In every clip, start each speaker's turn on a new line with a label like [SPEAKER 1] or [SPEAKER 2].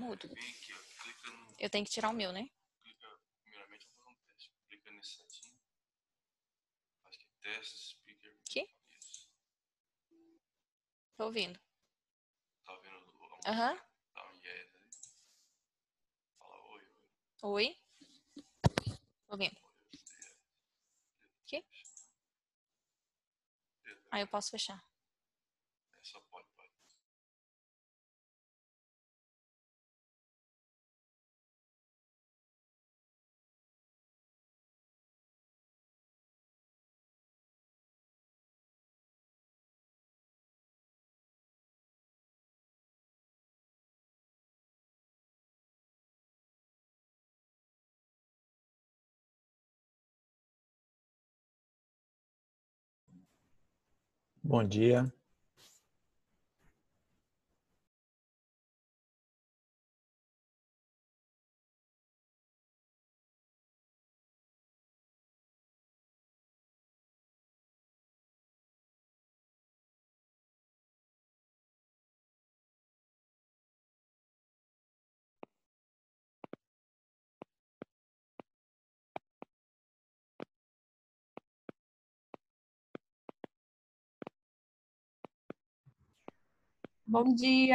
[SPEAKER 1] mudo.
[SPEAKER 2] Vem aqui, ó. Clica no...
[SPEAKER 1] Eu tenho que tirar o meu, né?
[SPEAKER 2] Clica, primeiramente, eu vou fazer um teste. Clica nesse setinho. Acho que é teste, speaker.
[SPEAKER 1] Aqui?
[SPEAKER 2] Isso.
[SPEAKER 1] Tô ouvindo.
[SPEAKER 2] Tá ouvindo a música?
[SPEAKER 1] Aham.
[SPEAKER 2] Dá um yes aí. Fala oi, oi.
[SPEAKER 1] Oi. Tô ouvindo. Aqui? Aí eu posso fechar.
[SPEAKER 2] É só pode.
[SPEAKER 3] Bom dia.
[SPEAKER 4] Bom dia.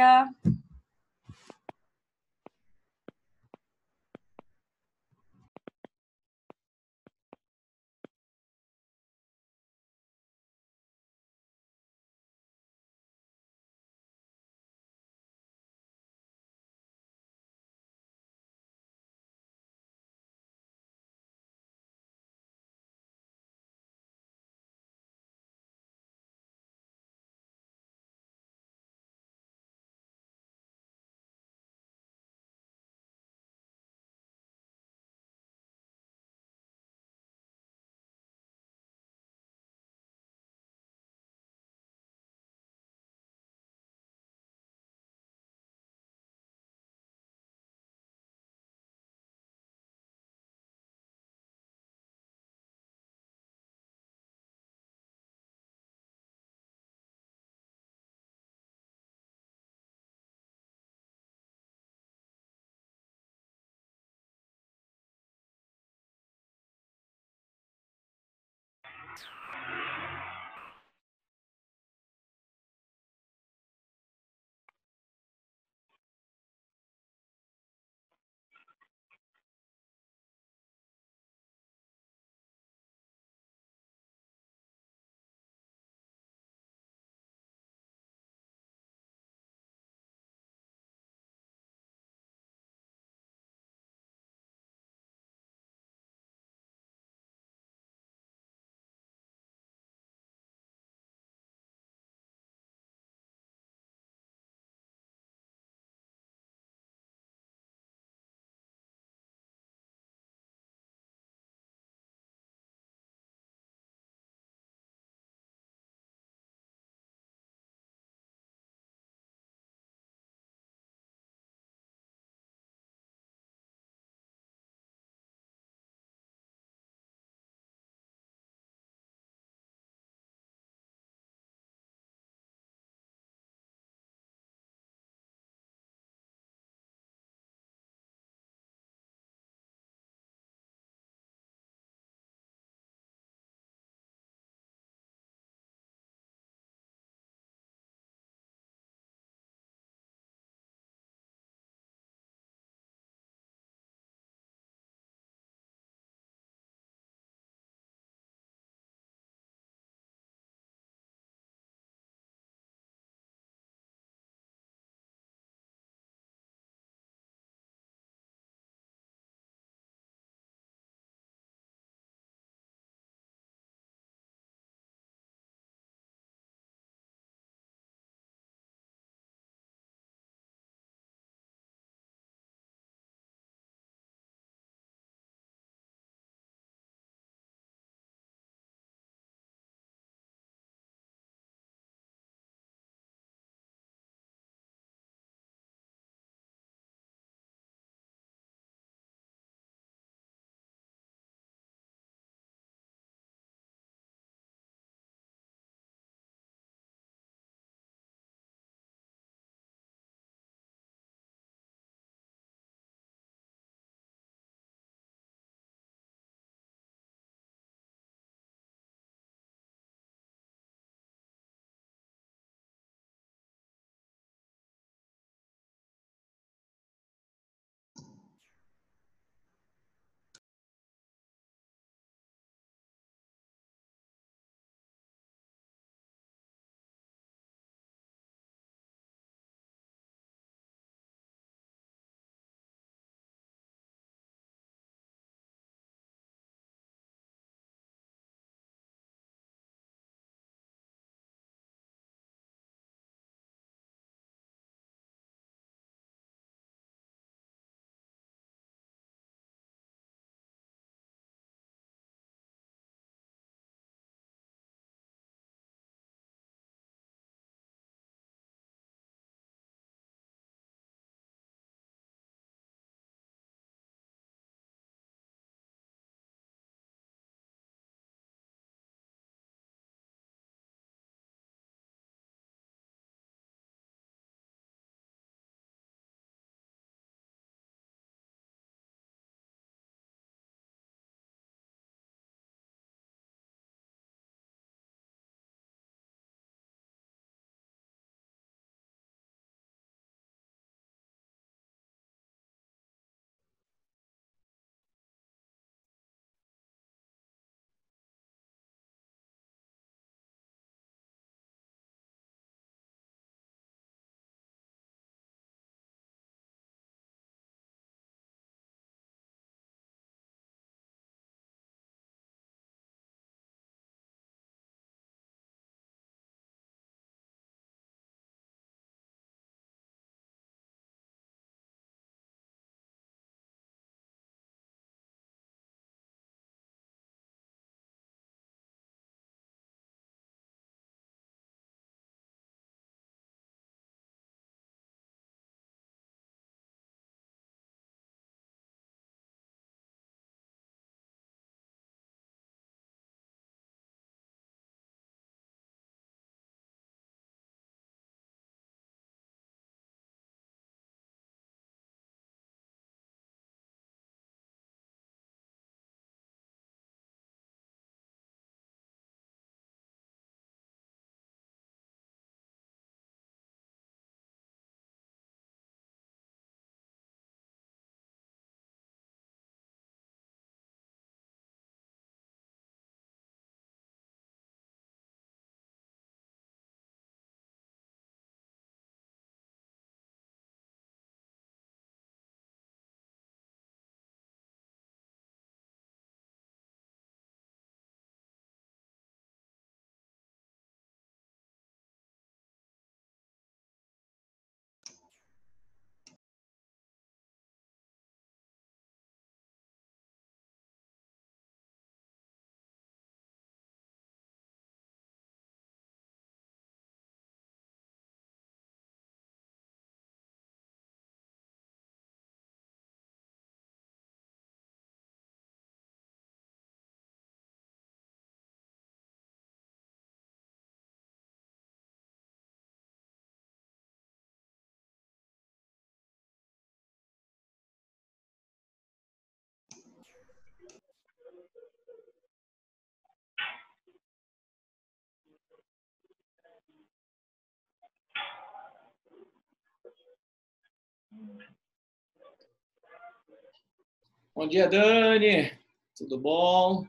[SPEAKER 3] Bom dia, Dani. Tudo bom?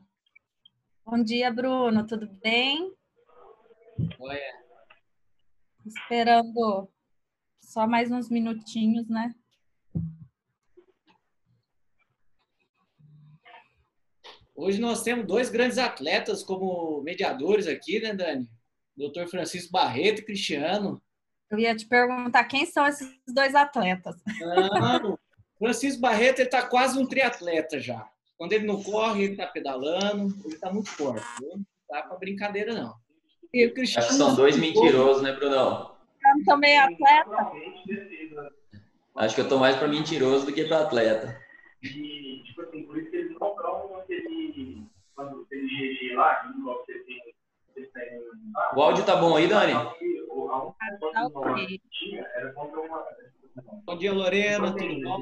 [SPEAKER 4] Bom dia, Bruno. Tudo bem?
[SPEAKER 3] Oi.
[SPEAKER 4] Esperando só mais uns minutinhos, né?
[SPEAKER 3] Hoje nós temos dois grandes atletas como mediadores aqui, né, Dani? Dr. Francisco Barreto e Cristiano.
[SPEAKER 4] Eu ia te perguntar quem são esses dois atletas.
[SPEAKER 3] Não, Francisco Barreto está quase um triatleta já. Quando ele não corre, ele está pedalando, ele está muito forte. Viu? Não tá para brincadeira, não. E o Cristiano,
[SPEAKER 5] acho que são dois mentirosos, né, Brunão?
[SPEAKER 4] Eu também atleta.
[SPEAKER 5] Acho que eu tô mais para mentiroso do que para atleta.
[SPEAKER 6] E, tipo assim, por isso que eles não provam aquele. Quando eles GG lá, eles têm.
[SPEAKER 5] O áudio tá bom aí, Dani?
[SPEAKER 4] Tá ok.
[SPEAKER 3] Bom dia, Lorena. Tudo bom?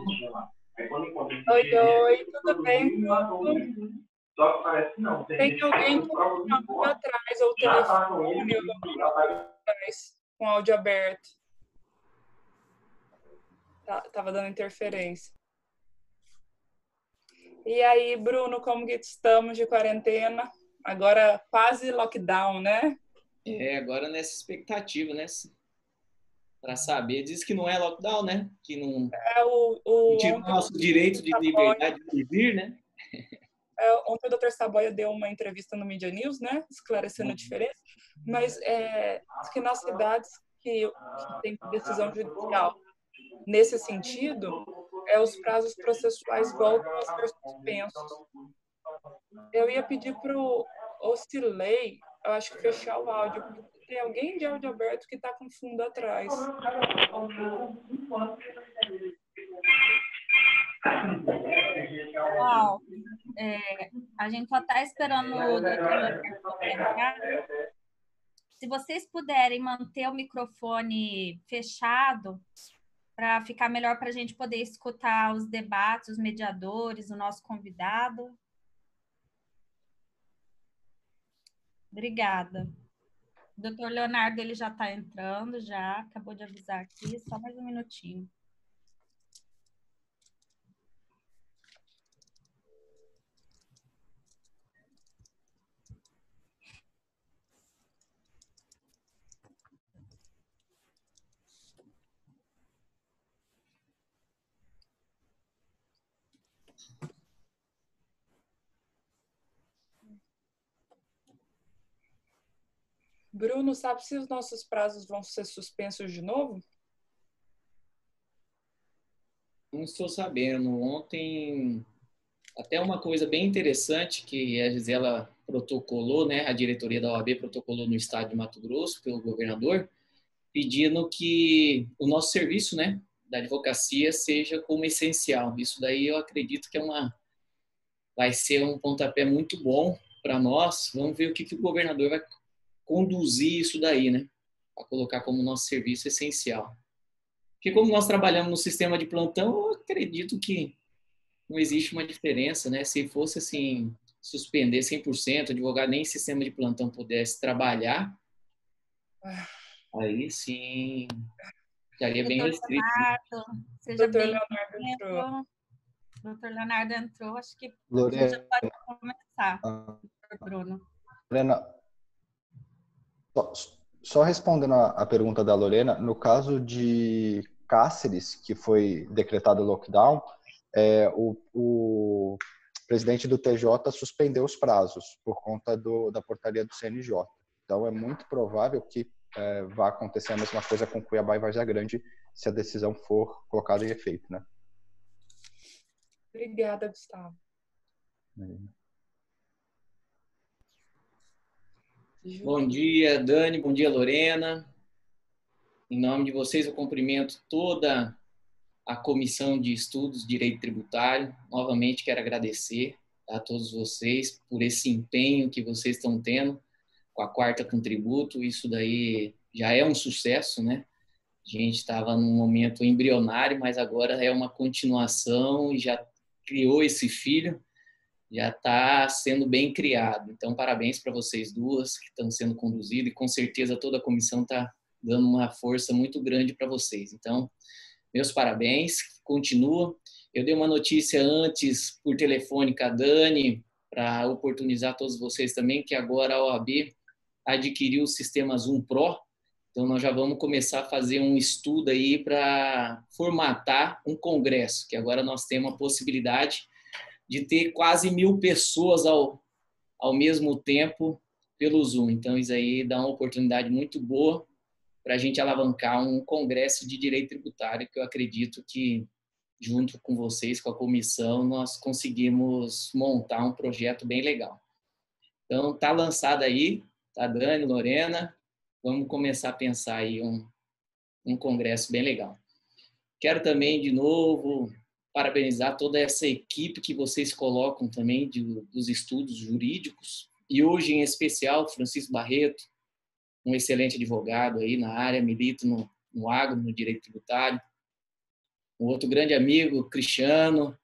[SPEAKER 7] Oi, tudo bem?
[SPEAKER 6] Só que parece que não.
[SPEAKER 7] Tem alguém com atrás, ou o telefone, ou atrás, com áudio aberto. Tava dando interferência. E aí, Bruno, como que estamos de quarentena? Agora quase lockdown, né?
[SPEAKER 3] Agora nessa expectativa, né? Para saber. Diz que não é lockdown, né? Que não tira o nosso direito de liberdade de vir, né?
[SPEAKER 7] Ontem o Dr. Saboia deu uma entrevista no Media News, né? Esclarecendo a diferença. Mas diz que nas cidades que tem decisão judicial nesse sentido, os prazos processuais voltam a ser suspensos. Eu ia pedir para o Ocilei, eu acho que fechar o áudio, porque tem alguém de áudio aberto que está com fundo atrás.
[SPEAKER 4] Pessoal, a gente só está esperando o doutor entrar. Se vocês puderem manter o microfone fechado, para ficar melhor para a gente poder escutar os debates, os mediadores, o nosso convidado. Obrigada. O doutor Leonardo, ele já está entrando, já acabou de avisar aqui, só mais um minutinho.
[SPEAKER 7] Bruno, sabe se os nossos prazos vão ser suspensos de novo?
[SPEAKER 3] Não estou sabendo. Ontem, até uma coisa bem interessante que a Gisela protocolou, né? A diretoria da OAB protocolou no estado de Mato Grosso, pelo governador, pedindo que o nosso serviço, né, da advocacia seja como essencial. Isso daí eu acredito que vai ser um pontapé muito bom para nós. Vamos ver o que o governador vai conduzir isso daí, né? Para colocar como nosso serviço essencial. Porque como nós trabalhamos no sistema de plantão, eu acredito que não existe uma diferença, né? Se fosse assim, suspender 100%, advogado nem em sistema de plantão pudesse trabalhar, aí sim ficaria bem restrito.
[SPEAKER 4] Leonardo, seja bem-vindo. Doutor Leonardo entrou, acho que
[SPEAKER 8] Lorena,
[SPEAKER 4] a gente já pode começar, Bruno.
[SPEAKER 8] Lorena, só respondendo a pergunta da Lorena, no caso de Cáceres, que foi decretado lockdown, o presidente do TJ suspendeu os prazos por conta da portaria do CNJ. Então, é muito provável que vá acontecer a mesma coisa com Cuiabá e Várzea Grande se a decisão for colocada em efeito, né?
[SPEAKER 7] Obrigada, Gustavo.
[SPEAKER 3] Bom dia, Dani. Bom dia, Lorena. Em nome de vocês, eu cumprimento toda a Comissão de Estudos de Direito Tributário. Novamente, quero agradecer a todos vocês por esse empenho que vocês estão tendo com a quarta contributo. Isso daí já é um sucesso, né? A gente estava num momento embrionário, mas agora é uma continuação e já criou esse filho, já está sendo bem criado. Então, parabéns para vocês duas que estão sendo conduzidas e com certeza toda a comissão está dando uma força muito grande para vocês. Então, meus parabéns, continua. Eu dei uma notícia antes por telefone com a Dani, para oportunizar todos vocês também, que agora a OAB adquiriu o sistema Zoom Pro. Então, nós já vamos começar a fazer um estudo aí para formatar um congresso, que agora nós temos a possibilidade de ter quase 1.000 pessoas ao mesmo tempo pelo Zoom. Então, isso aí dá uma oportunidade muito boa para a gente alavancar um congresso de direito tributário, que eu acredito que, junto com vocês, com a comissão, nós conseguimos montar um projeto bem legal. Então, tá lançado aí, tá, Dani, Lorena? Vamos começar a pensar aí um congresso bem legal. Quero também, de novo, parabenizar toda essa equipe que vocês colocam também dos estudos jurídicos. E hoje, em especial, Francisco Barreto, um excelente advogado aí na área, milita no agro, no direito tributário. Um outro grande amigo, Cristiano,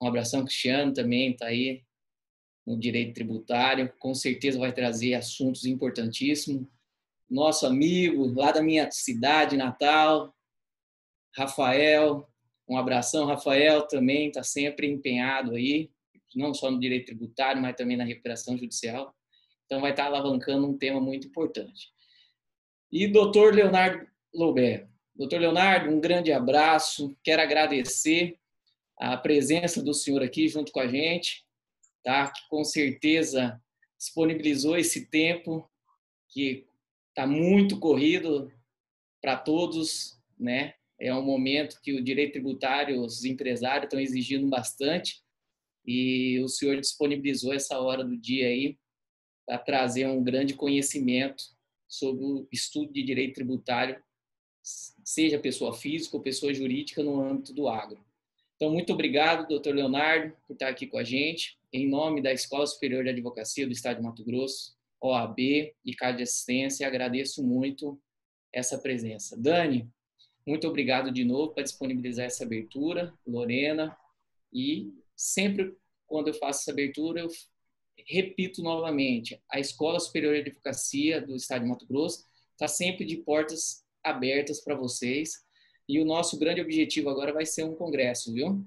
[SPEAKER 3] um abração, Cristiano, também está aí no direito tributário, com certeza vai trazer assuntos importantíssimos. Nosso amigo lá da minha cidade natal, Rafael, um abração, Rafael também está sempre empenhado aí, não só no direito tributário, mas também na recuperação judicial. Então vai estar alavancando um tema muito importante. E doutor Leonardo Loubert. Doutor Leonardo, um grande abraço, quero agradecer a presença do senhor aqui junto com a gente, tá? Que com certeza disponibilizou esse tempo, que está muito corrido para todos, né? É um momento que o direito tributário, os empresários estão exigindo bastante, e o senhor disponibilizou essa hora do dia aí para trazer um grande conhecimento sobre o estudo de direito tributário, seja pessoa física ou pessoa jurídica no âmbito do agro. Então, muito obrigado, doutor Leonardo, por estar aqui com a gente. Em nome da Escola Superior de Advocacia do Estado de Mato Grosso, OAB e CAD de Assistência, agradeço muito essa presença. Dani, muito obrigado de novo por disponibilizar essa abertura, Lorena, e sempre quando eu faço essa abertura, eu repito novamente, a Escola Superior de Advocacia do Estado de Mato Grosso está sempre de portas abertas para vocês, e o nosso grande objetivo agora vai ser um congresso, viu?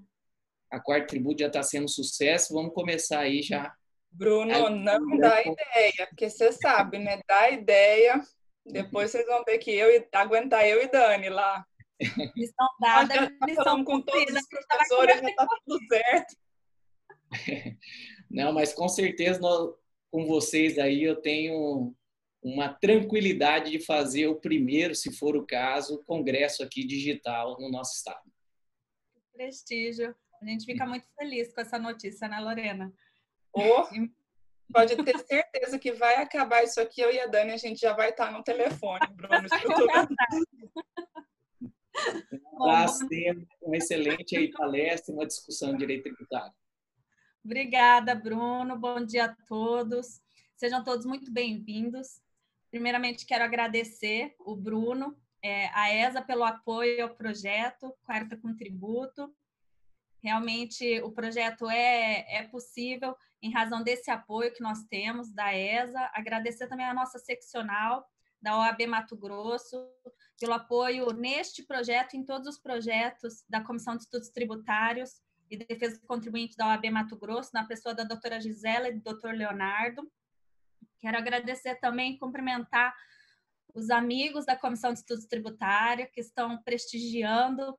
[SPEAKER 3] A Quarta Tributo já está sendo um sucesso, vamos começar aí já.
[SPEAKER 7] Bruno, não dá ideia, porque você sabe, né? Dá ideia, depois vocês vão ter que aguentar eu e Dani lá.
[SPEAKER 4] Missão dada,
[SPEAKER 7] Nós já
[SPEAKER 4] missão
[SPEAKER 7] falamos com todos
[SPEAKER 4] cumprida.
[SPEAKER 7] os professores, já está tudo certo.
[SPEAKER 3] Não, mas com certeza com vocês aí eu tenho uma tranquilidade de fazer o primeiro, se for o caso, congresso aqui digital no nosso estado.
[SPEAKER 4] Prestígio. A gente fica muito feliz com essa notícia, né, Lorena?
[SPEAKER 7] Pode ter certeza que vai acabar isso aqui, eu e a Dani, a gente já vai estar no telefone, Bruno.
[SPEAKER 3] Um abraço, uma excelente aí palestra, uma discussão de direito tributário.
[SPEAKER 4] Obrigada, Bruno. Bom dia a todos. Sejam todos muito bem-vindos. Primeiramente, quero agradecer o Bruno, a ESA pelo apoio ao projeto Quarta com Tributo. Realmente, o projeto é possível em razão desse apoio que nós temos da ESA. Agradecer também a nossa seccional da OAB Mato Grosso pelo apoio neste projeto e em todos os projetos da Comissão de Estudos Tributários e Defesa do Contribuinte da OAB Mato Grosso, na pessoa da doutora Gisela e do doutor Leonardo. Quero agradecer também e cumprimentar os amigos da Comissão de Estudos Tributários que estão prestigiando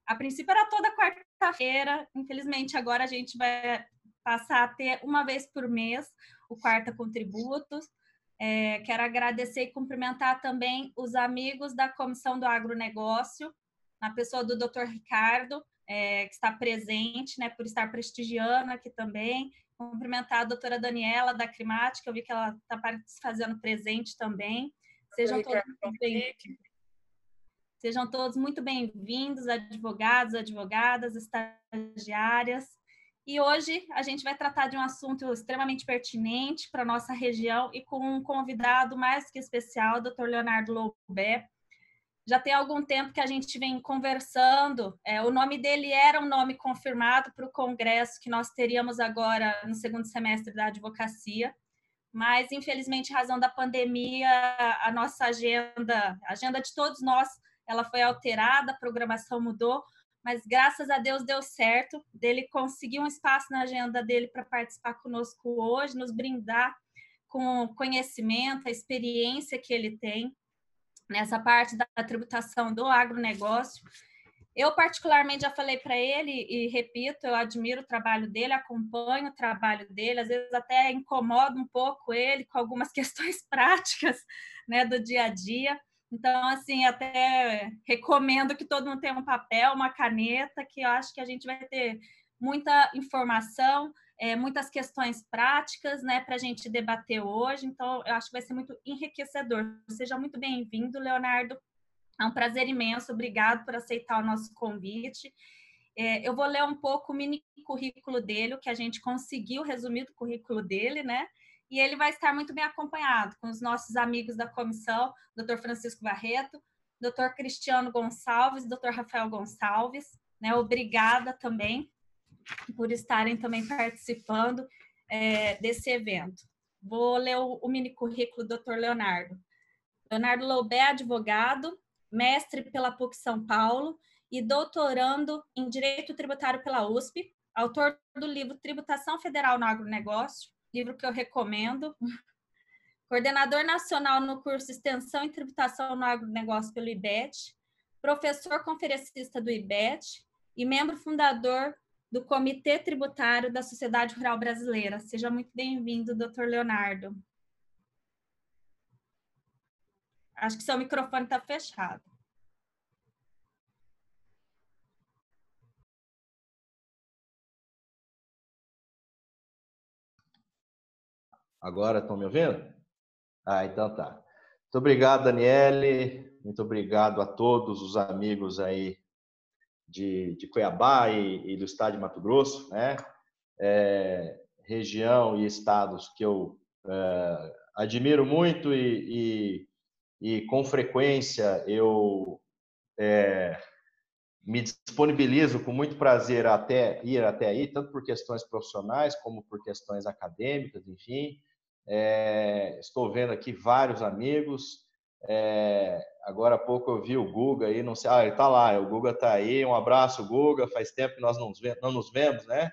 [SPEAKER 4] a princípio era toda quarta-feira, infelizmente agora a gente vai passar a ter uma vez por mês o Quarta com Tributos. Quero agradecer e cumprimentar também os amigos da Comissão do Agronegócio, na pessoa do Dr. Ricardo, que está presente, né, por estar prestigiando aqui também. Cumprimentar a doutora Daniela, da Crimática, eu vi que ela está fazendo presente também. Sejam todos muito bem-vindos, advogados, advogadas, estagiárias. E hoje a gente vai tratar de um assunto extremamente pertinente para a nossa região e com um convidado mais que especial, o Dr. Leonardo Loubert. Já tem algum tempo que a gente vem conversando, o nome dele era um nome confirmado para o congresso que nós teríamos agora no segundo semestre da advocacia, mas infelizmente, em razão da pandemia, a nossa agenda, a agenda de todos nós, ela foi alterada, a programação mudou, mas graças a Deus deu certo, dele conseguir um espaço na agenda dele para participar conosco hoje, nos brindar com o conhecimento, a experiência que ele tem nessa parte da tributação do agronegócio. Eu, particularmente, já falei para ele e repito, eu admiro o trabalho dele, acompanho o trabalho dele, às vezes até incomodo um pouco ele com algumas questões práticas, né, do dia a dia. Então, assim, até recomendo que todo mundo tenha um papel, uma caneta, que eu acho que a gente vai ter muita informação, muitas questões práticas, né, para a gente debater hoje. Então, eu acho que vai ser muito enriquecedor. Seja muito bem-vindo, Leonardo. É um prazer imenso, obrigado por aceitar o nosso convite. Eu vou ler um pouco o mini currículo dele, o que a gente conseguiu resumir do currículo dele, né? E ele vai estar muito bem acompanhado com os nossos amigos da comissão, Dr. Francisco Barreto, Dr. Cristiano Gonçalves, Dr. Rafael Gonçalves, né? Obrigada também por estarem também participando desse evento. Vou ler o mini currículo do Dr. Leonardo. Leonardo Loubet é advogado, mestre pela PUC São Paulo e doutorando em Direito Tributário pela USP, autor do livro Tributação Federal no Agronegócio, livro que eu recomendo, coordenador nacional no curso Extensão em Tributação no Agronegócio pelo IBET, professor conferencista do IBET e membro fundador do Comitê Tributário da Sociedade Rural Brasileira. Seja muito bem-vindo, Dr. Leonardo. Acho que seu microfone está fechado.
[SPEAKER 9] Agora estão me ouvindo? Então tá. Muito obrigado, Daniele. Muito obrigado a todos os amigos aí de Cuiabá e do estado de Mato Grosso, né? Região e estados que eu admiro muito e com frequência eu me disponibilizo com muito prazer ir até aí, tanto por questões profissionais como por questões acadêmicas, enfim. Estou vendo aqui vários amigos. Agora há pouco eu vi o Guga aí, não sei, ele está lá, o Guga está aí. Um abraço, Guga. Faz tempo que nós não nos vemos, né?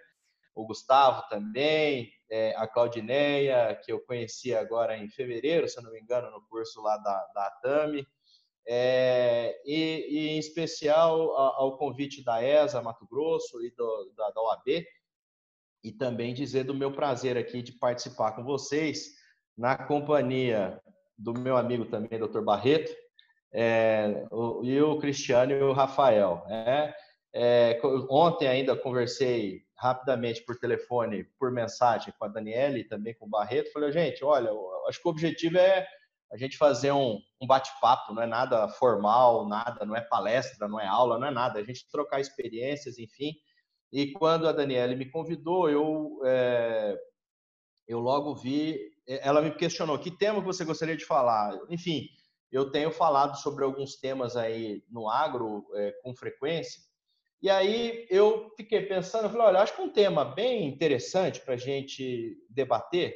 [SPEAKER 9] O Gustavo também, a Claudineia, que eu conheci agora em fevereiro, se eu não me engano, no curso lá da ATAMI. E em especial ao convite da ESA Mato Grosso e da OAB, e também dizer do meu prazer aqui de participar com vocês na companhia do meu amigo também, Dr. Barreto, e o Cristiano e o Rafael. Ontem ainda conversei rapidamente por telefone, por mensagem com a Daniele e também com o Barreto. Falei, gente, olha, acho que o objetivo é a gente fazer um bate-papo, não é nada formal, nada, não é palestra, não é aula, não é nada, a gente trocar experiências, enfim. E quando a Daniele me convidou, eu logo vi, ela me questionou, que tema que você gostaria de falar? Enfim, eu tenho falado sobre alguns temas aí no agro com frequência, e aí eu fiquei pensando, eu falei, olha, acho que um tema bem interessante para a gente debater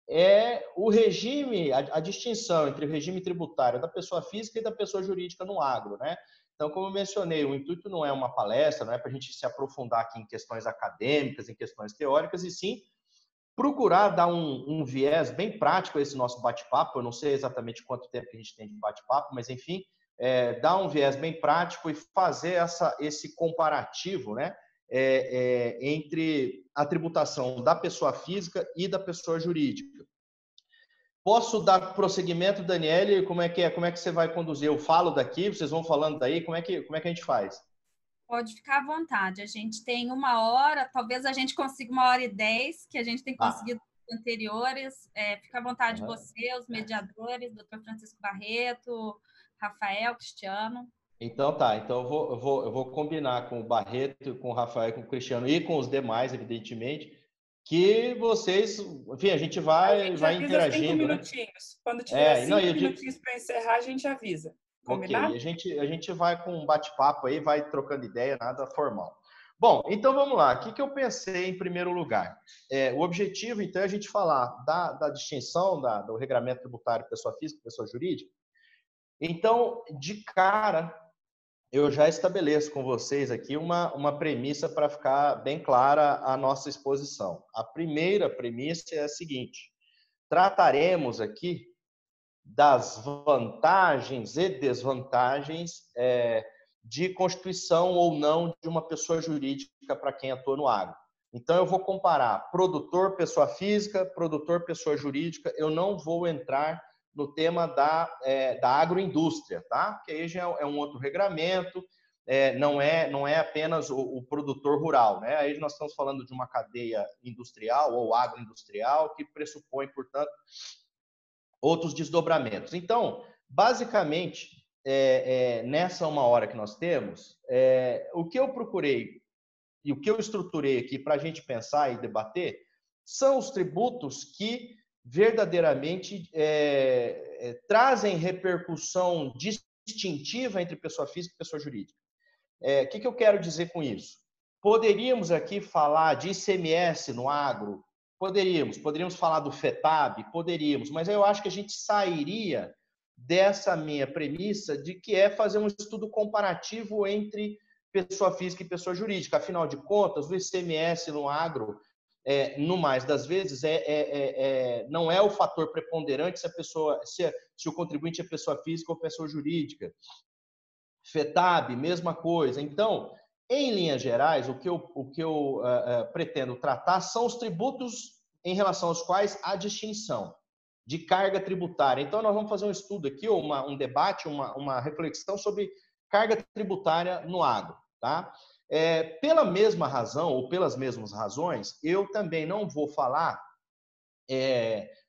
[SPEAKER 9] é o regime, a distinção entre o regime tributário da pessoa física e da pessoa jurídica no agro, né? Então, como eu mencionei, o intuito não é uma palestra, não é para a gente se aprofundar aqui em questões acadêmicas, em questões teóricas, e sim procurar dar um viés bem prático a esse nosso bate-papo. Eu não sei exatamente quanto tempo que a gente tem de bate-papo, mas, enfim, dar um viés bem prático e fazer esse comparativo, né? Entre a tributação da pessoa física e da pessoa jurídica. Posso dar prosseguimento, Daniele? Como é que você vai conduzir? Eu falo daqui, vocês vão falando daí, como é que a gente faz?
[SPEAKER 4] Pode ficar à vontade. A gente tem 1 hora, talvez a gente consiga 1h10, que a gente tem conseguido anteriores. Fica à vontade você, os mediadores, Dr. Francisco Barreto, Rafael, Cristiano.
[SPEAKER 9] Então tá, então eu vou combinar com o Barreto, com o Rafael, com o Cristiano e com os demais, evidentemente, que vocês, enfim, a gente vai interagindo,
[SPEAKER 7] 5 minutinhos. Né? Quando tiver 5 minutinhos para encerrar, a gente avisa. Combinado?
[SPEAKER 9] Ok, a gente vai com um bate-papo aí, vai trocando ideia, nada formal. Bom, então vamos lá. O que eu pensei em primeiro lugar? O objetivo, então, é a gente falar da distinção do regramento tributário pessoa física e pessoa jurídica. Então, de cara, eu já estabeleço com vocês aqui uma premissa para ficar bem clara a nossa exposição. A primeira premissa é a seguinte: trataremos aqui das vantagens e desvantagens de constituição ou não de uma pessoa jurídica para quem atua no agro. Então, eu vou comparar produtor, pessoa física, produtor, pessoa jurídica. Eu não vou entrar no tema da agroindústria, tá? Porque aí já é um outro regramento, não é apenas o produtor rural, né? Aí nós estamos falando de uma cadeia industrial ou agroindustrial que pressupõe, portanto, outros desdobramentos. Então, basicamente, nessa uma hora que nós temos, o que eu procurei e o que eu estruturei aqui para a gente pensar e debater são os tributos que verdadeiramente trazem repercussão distintiva entre pessoa física e pessoa jurídica. O que eu quero dizer com isso? Poderíamos aqui falar de ICMS no agro? Poderíamos falar do FETAB? Poderíamos, mas eu acho que a gente sairia dessa minha premissa de que é fazer um estudo comparativo entre pessoa física e pessoa jurídica. Afinal de contas, o ICMS no agro, no mais das vezes, não é o fator preponderante se o contribuinte é pessoa física ou pessoa jurídica. FETAB, mesma coisa. Então, em linhas gerais, o que eu pretendo tratar são os tributos em relação aos quais há distinção de carga tributária. Então, nós vamos fazer um estudo aqui, um debate, uma reflexão sobre carga tributária no agro. Tá? Pela mesma razão, ou pelas mesmas razões, eu também não vou falar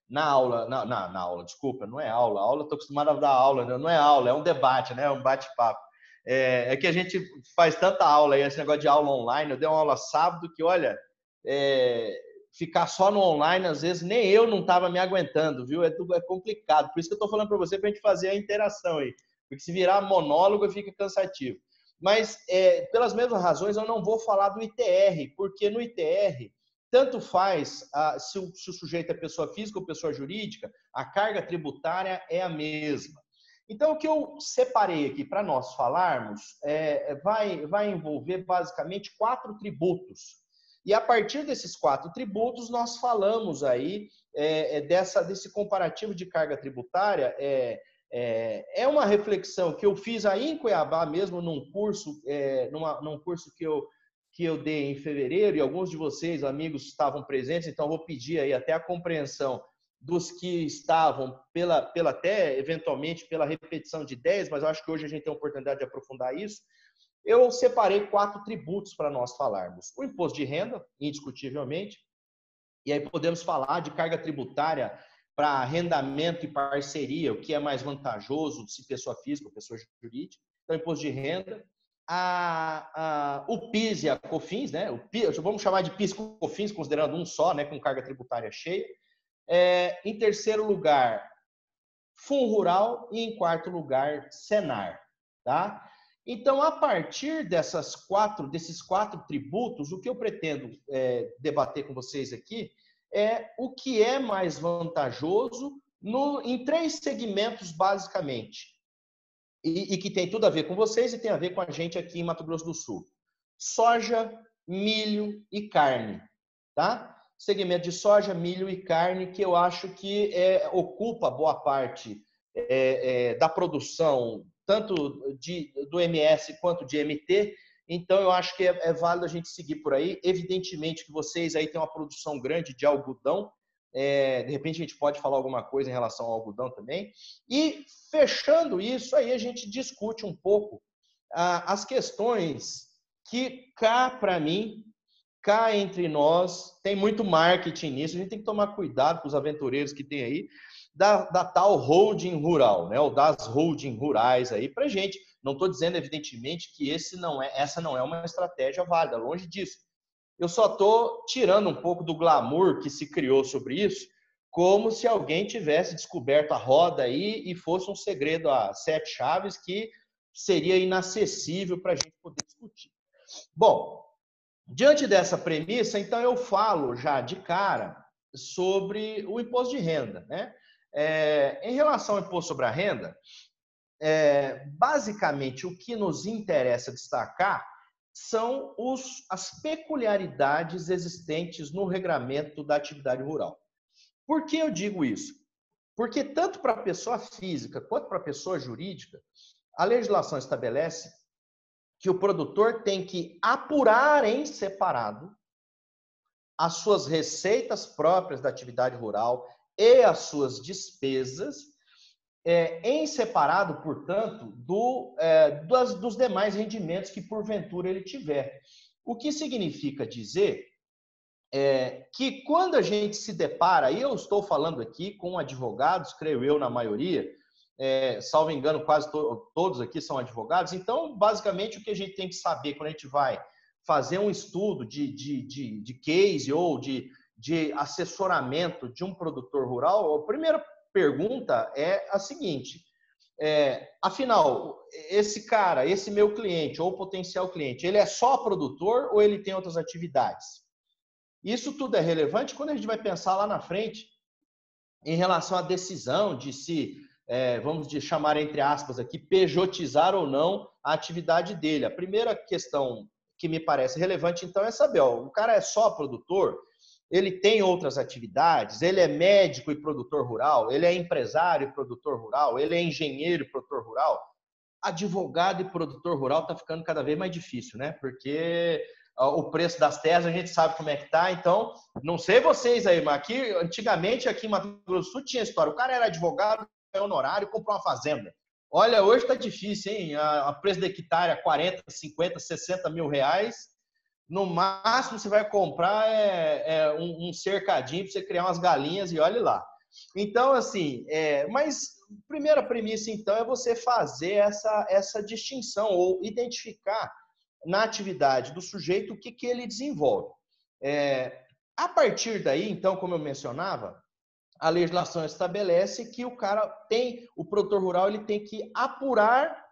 [SPEAKER 9] na aula, desculpa, não é aula, estou acostumado a dar aula, não é aula, é um debate, né? É um bate-papo. É que a gente faz tanta aula aí, esse negócio de aula online. Eu dei uma aula sábado que, olha, ficar só no online, às vezes, nem eu não estava me aguentando, viu? É complicado. Por isso que eu estou falando para você, para a gente fazer a interação aí. Porque se virar monólogo, fica cansativo. Mas, pelas mesmas razões, eu não vou falar do ITR, porque no ITR, tanto faz se o sujeito é pessoa física ou pessoa jurídica, a carga tributária é a mesma. Então, o que eu separei aqui para nós falarmos vai envolver basicamente 4 tributos. E a partir desses 4 tributos, nós falamos aí desse comparativo de carga tributária. É uma reflexão que eu fiz aí em Cuiabá mesmo, num curso que eu dei em fevereiro, e alguns de vocês, amigos, estavam presentes, então vou pedir aí até a compreensão dos que estavam, até eventualmente pela repetição de ideias, mas eu acho que hoje a gente tem a oportunidade de aprofundar isso. Eu separei 4 tributos para nós falarmos. O imposto de renda, indiscutivelmente, e aí podemos falar de carga tributária para arrendamento e parceria, o que é mais vantajoso se pessoa física ou pessoa jurídica. Então, imposto de renda, o PIS e a COFINS, né? Vamos chamar de PIS e COFINS, considerando um só, né? Com carga tributária cheia. Em terceiro lugar, Fundo Rural, e em quarto lugar, Senar. Tá? Então, a partir desses 4 tributos, o que eu pretendo debater com vocês aqui é o que é mais vantajoso em 3 segmentos, basicamente, e que tem tudo a ver com vocês e tem a ver com a gente aqui em Mato Grosso do Sul. Soja, milho e carne. Tá? Segmento de soja, milho e carne, que eu acho que ocupa boa parte da produção, tanto do MS quanto de MT. Então, eu acho que é válido a gente seguir por aí. Evidentemente que vocês aí têm uma produção grande de algodão. De repente, a gente pode falar alguma coisa em relação ao algodão também. E, fechando isso, aí a gente discute um pouco as questões que para mim, cá entre nós, tem muito marketing nisso, a gente tem que tomar cuidado com os aventureiros que tem aí, da tal holding rural, né? Ou das holding rurais aí pra gente. Não estou dizendo, evidentemente, que essa não é uma estratégia válida, longe disso. Eu só estou tirando um pouco do glamour que se criou sobre isso, como se alguém tivesse descoberto a roda aí e fosse um segredo a 7 chaves que seria inacessível para a gente poder discutir. Bom, Diante dessa premissa, então eu falo já de cara sobre o imposto de renda, né? Em relação ao imposto sobre a renda, basicamente o que nos interessa destacar são as peculiaridades existentes no regramento da atividade rural. Por que eu digo isso? Porque tanto para a pessoa física quanto para a pessoa jurídica, a legislação estabelece que o produtor tem que apurar em separado as suas receitas próprias da atividade rural e as suas despesas, em separado, portanto, dos demais rendimentos que porventura ele tiver. O que significa dizer que quando a gente se depara, e eu estou falando aqui com advogados, creio eu, na maioria, salvo engano, quase todos aqui são advogados, então, basicamente, o que a gente tem que saber quando a gente vai fazer um estudo de case ou de assessoramento de um produtor rural, a primeira pergunta é a seguinte: afinal, esse meu cliente ou potencial cliente, ele é só produtor ou ele tem outras atividades? Isso tudo é relevante quando a gente vai pensar lá na frente em relação à decisão de se, vamos chamar entre aspas aqui, pejotizar ou não a atividade dele. A primeira questão que me parece relevante, então, é saber, o cara é só produtor, ele tem outras atividades, ele é médico e produtor rural, ele é empresário e produtor rural, ele é engenheiro e produtor rural. Advogado e produtor rural está ficando cada vez mais difícil, né? Porque o preço das terras a gente sabe como é que tá, então, não sei vocês aí, mas antigamente aqui em Mato Grosso do Sul tinha história, o cara era advogado, é honorário, comprou uma fazenda. Olha, hoje está difícil, hein? A preço da hectare 40, 50, 60 mil reais. No máximo, você vai comprar um cercadinho para você criar umas galinhas e olhe lá. Então, assim, mas a primeira premissa, então, é você fazer essa distinção ou identificar na atividade do sujeito o que ele desenvolve. A partir daí, então, como eu mencionava, a legislação estabelece que o produtor rural, ele tem que apurar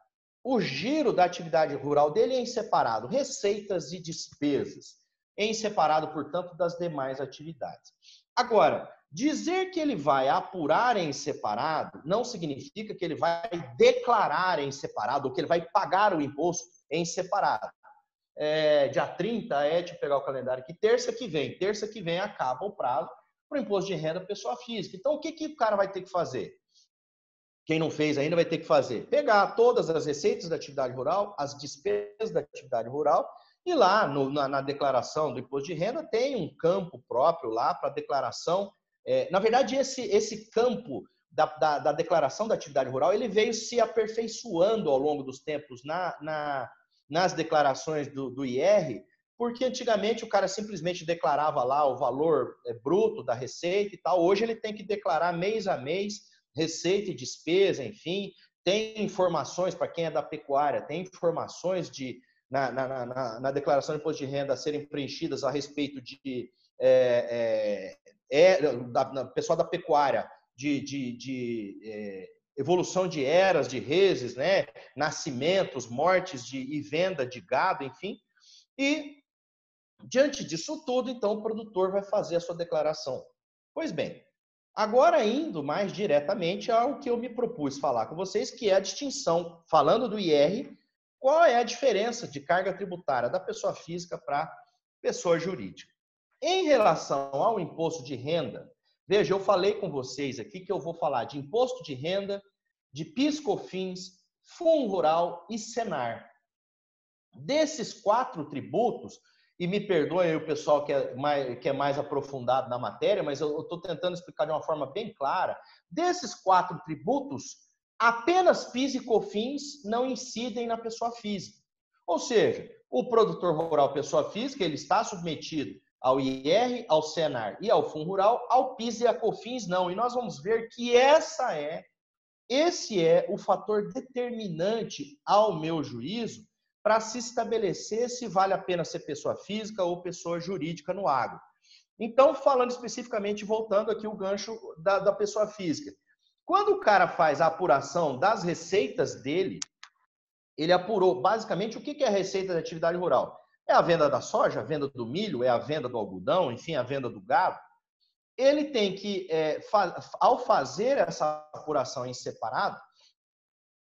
[SPEAKER 9] o giro da atividade rural dele em separado, receitas e despesas, em separado, portanto, das demais atividades. Agora, dizer que ele vai apurar em separado não significa que ele vai declarar em separado ou que ele vai pagar o imposto em separado. Dia 30 deixa eu pegar o calendário aqui, terça que vem acaba o prazo para o imposto de renda pessoa física. Então, o que o cara vai ter que fazer? Quem não fez ainda vai ter que fazer. Pegar todas as receitas da atividade rural, as despesas da atividade rural, e lá na declaração do imposto de renda tem um campo próprio lá para declaração. Na verdade, esse campo da declaração da atividade rural, ele veio se aperfeiçoando ao longo dos tempos nas declarações do IR, porque antigamente o cara simplesmente declarava lá o valor bruto da receita e tal. Hoje ele tem que declarar mês a mês receita e despesa, enfim. Tem informações, para quem é da pecuária, tem informações na declaração de imposto de renda a serem preenchidas a respeito da pessoal da pecuária, de evolução de eras, de reses, né? Nascimentos, mortes e venda de gado, enfim. E, diante disso tudo, então, o produtor vai fazer a sua declaração. Pois bem, agora indo mais diretamente ao que eu me propus falar com vocês, que é a distinção, falando do IR, qual é a diferença de carga tributária da pessoa física para pessoa jurídica. Em relação ao imposto de renda, veja, eu falei com vocês aqui que eu vou falar de imposto de renda, de PIS/COFINS, Fundo Rural e Senar. Desses 4 tributos, e me perdoe aí o pessoal que é mais aprofundado na matéria, mas eu estou tentando explicar de uma forma bem clara, desses 4 tributos, apenas PIS e COFINS não incidem na pessoa física. Ou seja, o produtor rural pessoa física, ele está submetido ao IR, ao Senar e ao Fundo Rural, ao PIS e a COFINS não. E nós vamos ver que esse é o fator determinante, ao meu juízo, para se estabelecer se vale a pena ser pessoa física ou pessoa jurídica no agro. Então, falando especificamente, voltando aqui o gancho da pessoa física. Quando o cara faz a apuração das receitas dele, ele apurou basicamente o que é a receita da atividade rural. é a venda da soja, a venda do milho, é a venda do algodão, enfim, a venda do gado. Ele tem que, ao fazer essa apuração em separado,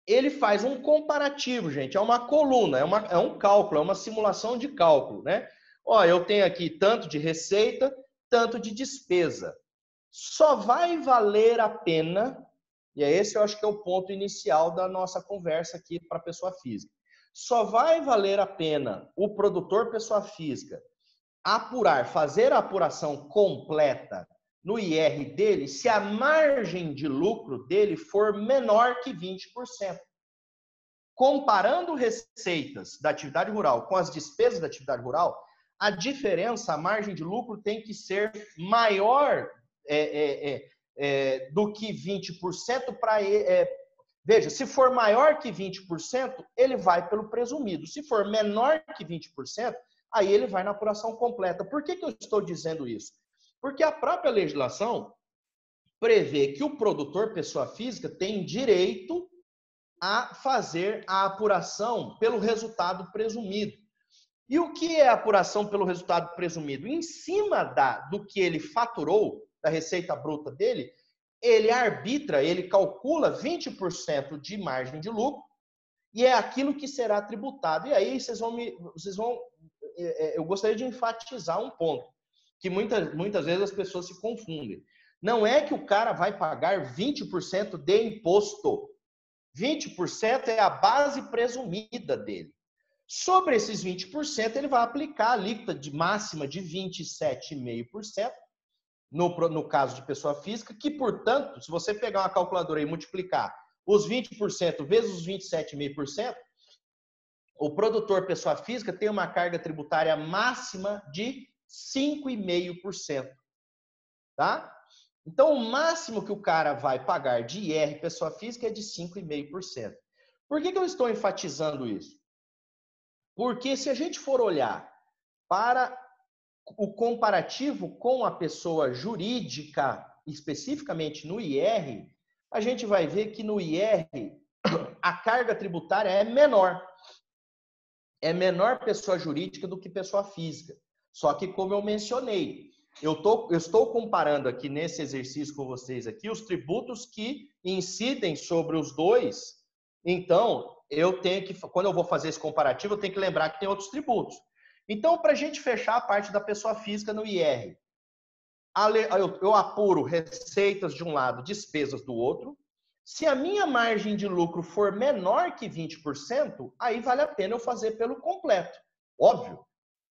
[SPEAKER 9] ele faz um comparativo, gente, é uma coluna, é um cálculo, é uma simulação de cálculo, né? Ó, eu tenho aqui tanto de receita, tanto de despesa. Só vai valer a pena, e esse eu acho que é o ponto inicial da nossa conversa aqui para a pessoa física. Só vai valer a pena o produtor pessoa física fazer a apuração completa no IR dele se a margem de lucro dele for menor que 20%. Comparando receitas da atividade rural com as despesas da atividade rural, a diferença, a margem de lucro tem que ser maior do que 20% para... veja, se for maior que 20%, ele vai pelo presumido. Se for menor que 20%, aí ele vai na apuração completa. Por que eu estou dizendo isso? Porque a própria legislação prevê que o produtor, pessoa física, tem direito a fazer a apuração pelo resultado presumido. E o que é a apuração pelo resultado presumido? Em cima do que ele faturou, da receita bruta dele, ele arbitra, ele calcula 20% de margem de lucro e é aquilo que será tributado. E aí eu gostaria de enfatizar um ponto, que muitas vezes as pessoas se confundem. Não é que o cara vai pagar 20% de imposto. 20% é a base presumida dele. Sobre esses 20%, ele vai aplicar a alíquota máxima de 27,5%, no caso de pessoa física, que, portanto, se você pegar uma calculadora e multiplicar os 20% vezes os 27,5%, o produtor pessoa física tem uma carga tributária máxima de 5,5%. Tá? Então, o máximo que o cara vai pagar de IR pessoa física é de 5,5%. Por que eu estou enfatizando isso? Porque se a gente for olhar para o comparativo com a pessoa jurídica, especificamente no IR, a gente vai ver que no IR a carga tributária é menor. É menor pessoa jurídica do que pessoa física. Só que, como eu mencionei, eu estou comparando aqui nesse exercício com vocês aqui os tributos que incidem sobre os dois. Então, quando eu vou fazer esse comparativo, eu tenho que lembrar que tem outros tributos. Então, para a gente fechar a parte da pessoa física no IR, eu apuro receitas de um lado, despesas do outro. Se a minha margem de lucro for menor que 20%, aí vale a pena eu fazer pelo completo. Óbvio,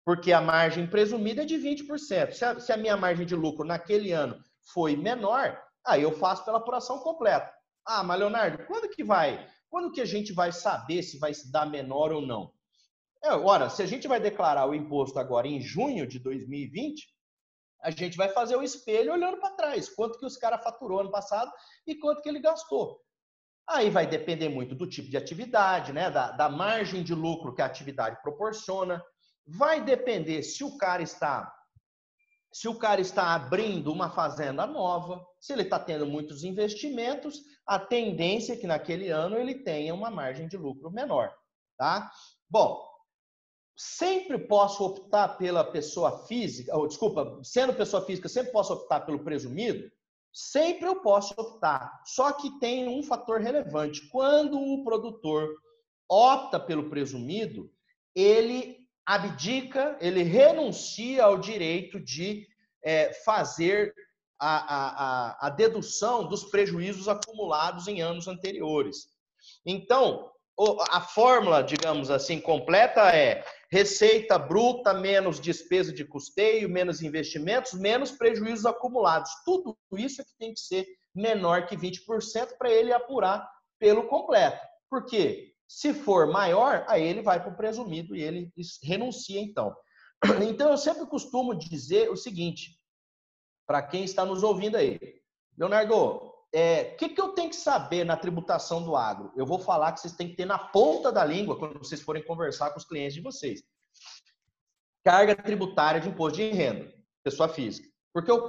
[SPEAKER 9] porque a margem presumida é de 20%. Se a minha margem de lucro naquele ano foi menor, aí eu faço pela apuração completa. Ah, mas Leonardo, quando que a gente vai saber se vai se dar menor ou não? Ora, se a gente vai declarar o imposto agora em junho de 2020, a gente vai fazer o espelho olhando para trás. Quanto que os caras faturou ano passado e quanto que ele gastou. Aí vai depender muito do tipo de atividade, né? Da margem de lucro que a atividade proporciona. Vai depender se o cara está abrindo uma fazenda nova, se ele está tendo muitos investimentos, a tendência é que naquele ano ele tenha uma margem de lucro menor. Tá? Bom, sempre posso optar pela pessoa física, sendo pessoa física, sempre posso optar pelo presumido? Sempre eu posso optar. Só que tem um fator relevante. Quando o produtor opta pelo presumido, ele abdica, ele renuncia ao direito de fazer a dedução dos prejuízos acumulados em anos anteriores. Então, a fórmula, digamos assim, completa é receita bruta menos despesa de custeio, menos investimentos, menos prejuízos acumulados. Tudo isso é que tem que ser menor que 20% para ele apurar pelo completo. Por quê? Se for maior, aí ele vai para o presumido e ele renuncia, então. Então, eu sempre costumo dizer o seguinte, para quem está nos ouvindo aí. Leonardo, o que eu tenho que saber na tributação do agro? Eu vou falar que vocês têm que ter na ponta da língua quando vocês forem conversar com os clientes de vocês. Carga tributária de imposto de renda, pessoa física. Porque o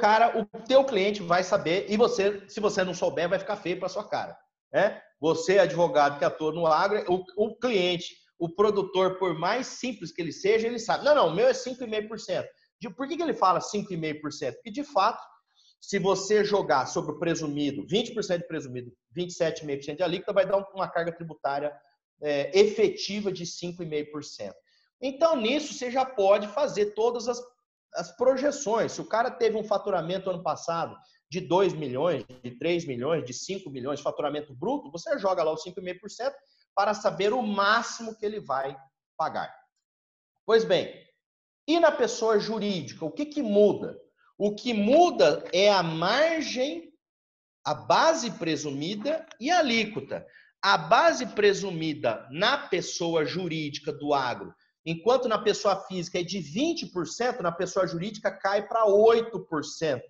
[SPEAKER 9] teu cliente vai saber e você, se você não souber, vai ficar feio para sua cara. Você, advogado que atua no agro, o cliente, o produtor, por mais simples que ele seja, ele sabe, não, o meu é 5,5%. Por que ele fala 5,5%? Porque, de fato, se você jogar sobre o presumido, 20% de presumido, 27,5% de alíquota, vai dar uma carga tributária efetiva de 5,5%. Então, nisso, você já pode fazer todas as projeções. Se o cara teve um faturamento ano passado de 2 milhões, de 3 milhões, de 5 milhões de faturamento bruto, você joga lá os 5,5% para saber o máximo que ele vai pagar. Pois bem, e na pessoa jurídica, o que muda? O que muda é a margem, a base presumida e a alíquota. A base presumida na pessoa jurídica do agro, enquanto na pessoa física é de 20%, na pessoa jurídica cai para 8%.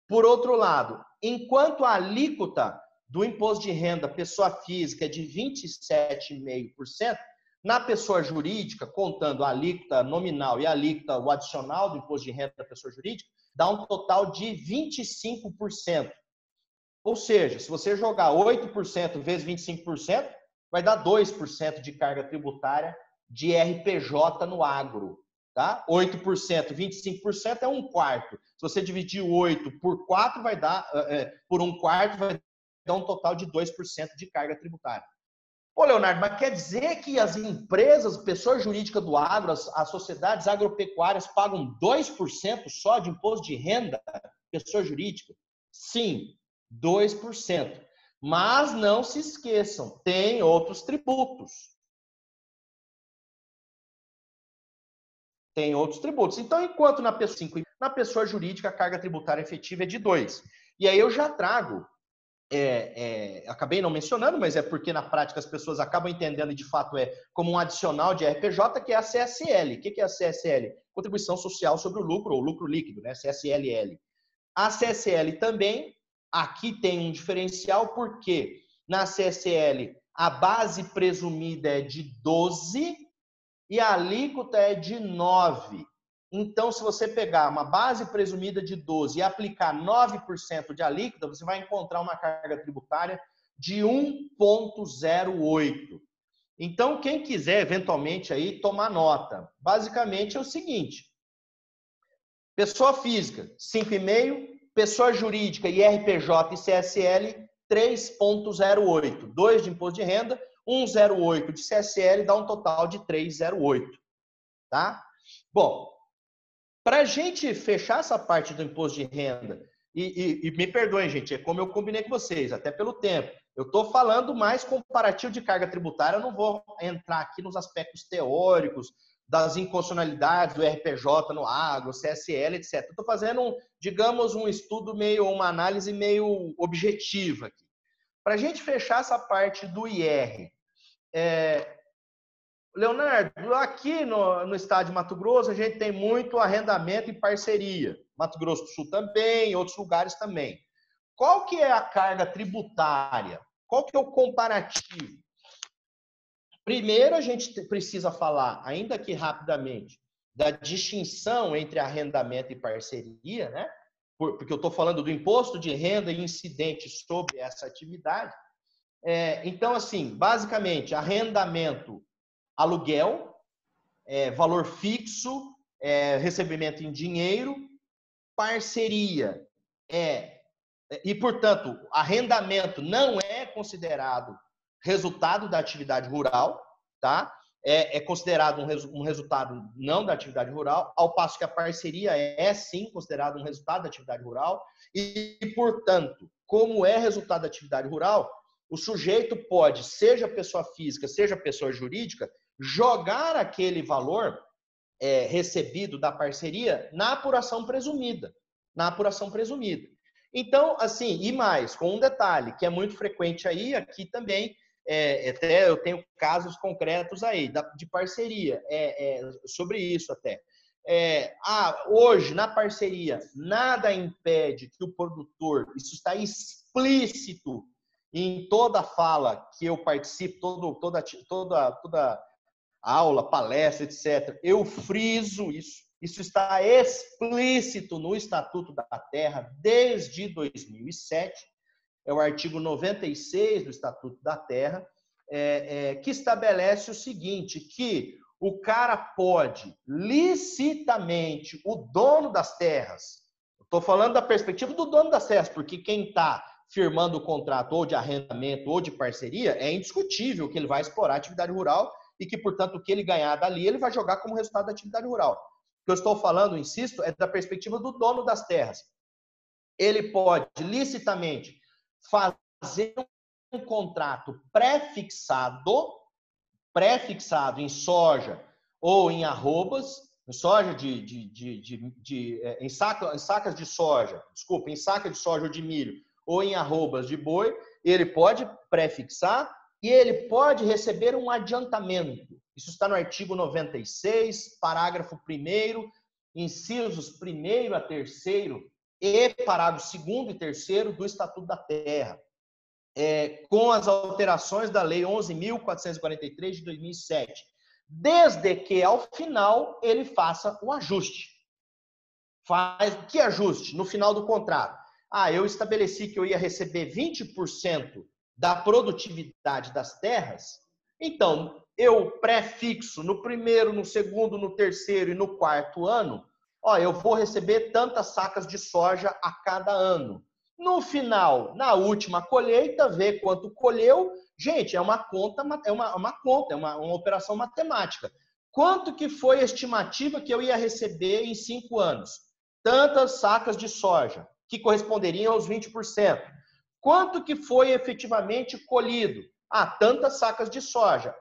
[SPEAKER 9] Por outro lado, enquanto a alíquota do imposto de renda pessoa física é de 27,5%, na pessoa jurídica, contando a alíquota nominal e a alíquota, o adicional do imposto de renda da pessoa jurídica, dá um total de 25%. Ou seja, se você jogar 8% vezes 25%, vai dar 2% de carga tributária de RPJ no agro. Tá? 8%, 25% é 1/4. Se você dividir 8 por 4, vai dar, por 1/4, vai dar um total de 2% de carga tributária. Ô, Leonardo, mas quer dizer que as empresas, pessoas jurídicas do agro, as sociedades agropecuárias pagam 2% só de imposto de renda, pessoa jurídica? Sim, 2%. Mas não se esqueçam, tem outros tributos. Tem outros tributos. Então, enquanto na pessoa jurídica a carga tributária efetiva é de 2%. E aí eu já trago, acabei não mencionando, mas é porque na prática as pessoas acabam entendendo e de fato é como um adicional de RPJ, que é a CSL. O que é a CSL? Contribuição Social sobre o Lucro, ou Lucro Líquido, né? CSLL. A CSL também, aqui tem um diferencial, porque na CSL a base presumida é de 12% e a alíquota é de 9%. Então, se você pegar uma base presumida de 12% e aplicar 9% de alíquota, você vai encontrar uma carga tributária de 1,08%. Então, quem quiser, eventualmente, aí, tomar nota. Basicamente é o seguinte. Pessoa física, 5,5%. Pessoa jurídica, IRPJ e CSL, 3,08%. 2% de imposto de renda, 1,08% de CSL, dá um total de 3,08%. Tá? Bom, para a gente fechar essa parte do imposto de renda, e me perdoem, gente, é como eu combinei com vocês, até pelo tempo. Eu estou falando mais comparativo de carga tributária, eu não vou entrar aqui nos aspectos teóricos, das inconstitucionalidades do RPJ no agro, CSL, etc. Eu estou fazendo, digamos, um estudo uma análise meio objetiva aqui. Para a gente fechar essa parte do IR, Leonardo, aqui no estado de Mato Grosso, a gente tem muito arrendamento e parceria. Mato Grosso do Sul também, em outros lugares também. Qual que é a carga tributária? Qual que é o comparativo? Primeiro, a gente precisa falar, ainda que rapidamente, da distinção entre arrendamento e parceria, né? Porque eu estou falando do imposto de renda e incidente sobre essa atividade. Então, assim, basicamente, arrendamento, aluguel, valor fixo, recebimento em dinheiro, parceria e, portanto, arrendamento não é considerado resultado da atividade rural, tá? É considerado um resultado não da atividade rural, ao passo que a parceria é sim considerado um resultado da atividade rural e, portanto, como é resultado da atividade rural, o sujeito pode, seja pessoa física, seja pessoa jurídica, jogar aquele valor recebido da parceria na apuração presumida. Então, assim, e mais, com um detalhe, que é muito frequente aí, aqui também, até eu tenho casos concretos aí, de parceria, sobre isso até. Hoje, na parceria, nada impede que o produtor, isso está explícito em toda fala que eu participo, toda aula, palestra, etc. Eu friso isso. Isso está explícito no Estatuto da Terra desde 2007. É o artigo 96 do Estatuto da Terra. que estabelece o seguinte, que o cara pode, licitamente, o dono das terras, estou falando da perspectiva do dono das terras, porque quem está firmando o contrato ou de arrendamento ou de parceria, é indiscutível que ele vai explorar a atividade rural e que, portanto, o que ele ganhar dali, ele vai jogar como resultado da atividade rural. O que eu estou falando, insisto, é da perspectiva do dono das terras. Ele pode, licitamente, fazer um contrato pré-fixado em soja ou em arrobas, em soja em sacas de soja, desculpa, em saca de soja ou de milho, ou em arrobas de boi, ele pode pré-fixar e ele pode receber um adiantamento. Isso está no artigo 96, parágrafo 1º, incisos 1º a 3º e parágrafo 2º e 3º do Estatuto da Terra, com as alterações da Lei 11.443 de 2007, desde que, ao final, ele faça o ajuste. Que ajuste? No final do contrato. Eu estabeleci que eu ia receber 20% da produtividade das terras, então eu pré-fixo no primeiro, no segundo, no terceiro e no quarto ano, eu vou receber tantas sacas de soja a cada ano. No final, na última colheita, ver quanto colheu. Gente, é uma operação matemática. Quanto que foi a estimativa que eu ia receber em 5 anos? Tantas sacas de soja, que corresponderiam aos 20%. Quanto que foi efetivamente colhido? Tantas sacas de soja.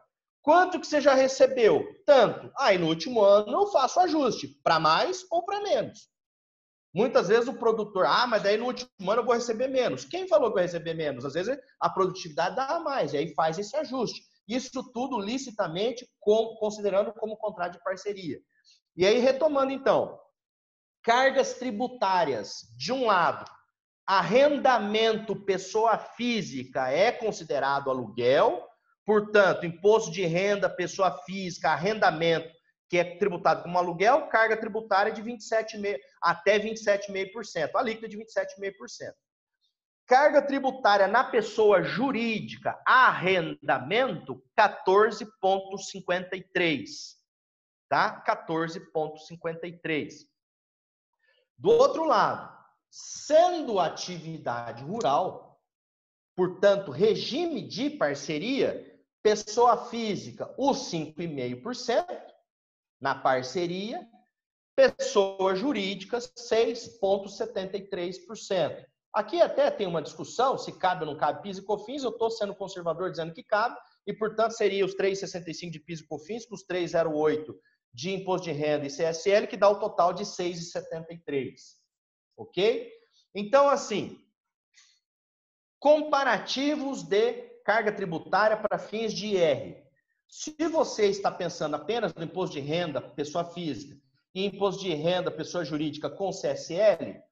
[SPEAKER 9] Quanto que você já recebeu? Tanto. E no último ano eu faço ajuste, para mais ou para menos. Muitas vezes o produtor, mas daí no último ano eu vou receber menos. Quem falou que vai receber menos? Às vezes a produtividade dá mais, e aí faz esse ajuste. Isso tudo licitamente, considerando como contrato de parceria. E aí, retomando então, cargas tributárias, de um lado, arrendamento pessoa física é considerado aluguel, portanto, imposto de renda, pessoa física, arrendamento, que é tributado como aluguel, carga tributária de 27,5% até 27,5%, a alíquota de 27,5%. Carga tributária na pessoa jurídica, arrendamento, 14,53%. Tá? 14,53%. Do outro lado, sendo atividade rural, portanto, regime de parceria, pessoa física, os 5,5%, na parceria, pessoa jurídica, 6,73%. Aqui até tem uma discussão se cabe ou não cabe PIS e COFINS, eu estou sendo conservador dizendo que cabe, e, portanto, seria os 3,65% de PIS e COFINS, com os 3,08% de imposto de renda e CSL, que dá o total de 6,73%. Ok? Então, assim, comparativos de carga tributária para fins de IR. Se você está pensando apenas no imposto de renda, pessoa física, e imposto de renda, pessoa jurídica com CSL,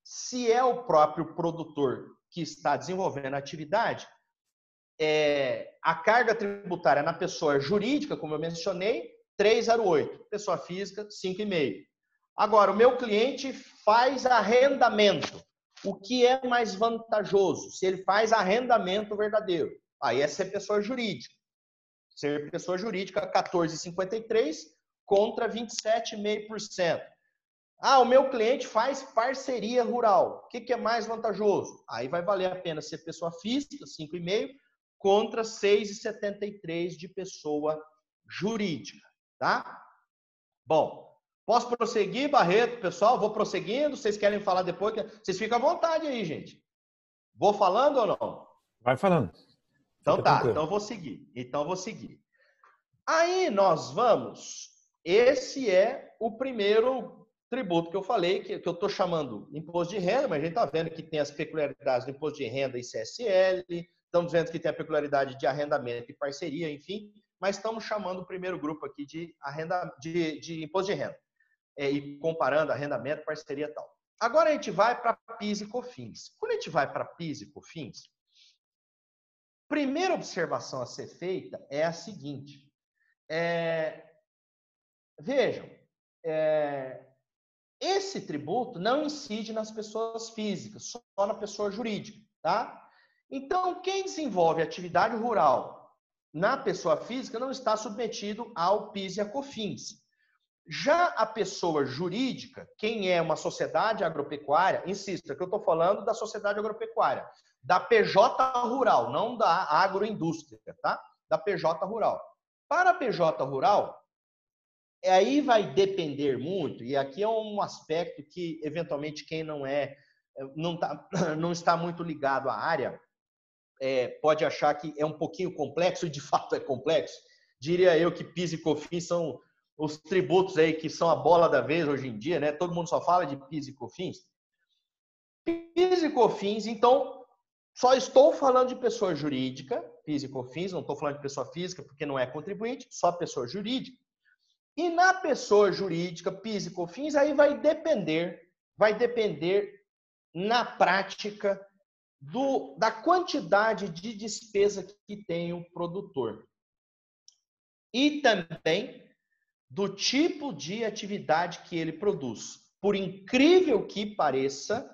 [SPEAKER 9] se é o próprio produtor que está desenvolvendo a atividade, a carga tributária na pessoa jurídica, como eu mencionei, 3,08. Pessoa física, 5,5. Agora, o meu cliente faz arrendamento. O que é mais vantajoso? Se ele faz arrendamento verdadeiro. Aí é ser pessoa jurídica. Ser pessoa jurídica, 14,53 contra 27,5%. O meu cliente faz parceria rural. O que é mais vantajoso? Aí vai valer a pena ser pessoa física, 5,5, contra 6,73 de pessoa jurídica. Tá? Bom, posso prosseguir, Barreto, pessoal? Vou prosseguindo. Vocês querem falar depois? Vocês ficam à vontade aí, gente. Vou falando ou não?
[SPEAKER 10] Vai falando.
[SPEAKER 9] Então tá, então eu vou seguir. Aí nós vamos. Esse é o primeiro tributo que eu falei, que eu estou chamando imposto de renda, mas a gente está vendo que tem as peculiaridades do imposto de renda e CSL, estamos vendo que tem a peculiaridade de arrendamento e parceria, enfim, mas estamos chamando o primeiro grupo aqui de imposto de renda, e comparando arrendamento, parceria e tal. Agora a gente vai para PIS e COFINS. Quando a gente vai para PIS e COFINS, primeira observação a ser feita é a seguinte. Vejam, esse tributo não incide nas pessoas físicas, só na pessoa jurídica, tá? Então, quem desenvolve atividade rural na pessoa física, não está submetido ao PIS e a COFINS. Já a pessoa jurídica, quem é uma sociedade agropecuária, insisto, é que eu estou falando da sociedade agropecuária, da PJ rural, não da agroindústria, tá? Da PJ rural. Para a PJ rural, aí vai depender muito, e aqui é um aspecto que, eventualmente, quem não está muito ligado à área, pode achar que é um pouquinho complexo, e de fato é complexo. Diria eu que PIS e COFINS são os tributos aí que são a bola da vez hoje em dia, né? Todo mundo só fala de PIS e COFINS. PIS e COFINS, então, só estou falando de pessoa jurídica, PIS e COFINS, não estou falando de pessoa física, porque não é contribuinte, só pessoa jurídica. E na pessoa jurídica, PIS e COFINS, aí vai depender na prática da quantidade de despesa que tem o produtor. E também do tipo de atividade que ele produz. Por incrível que pareça,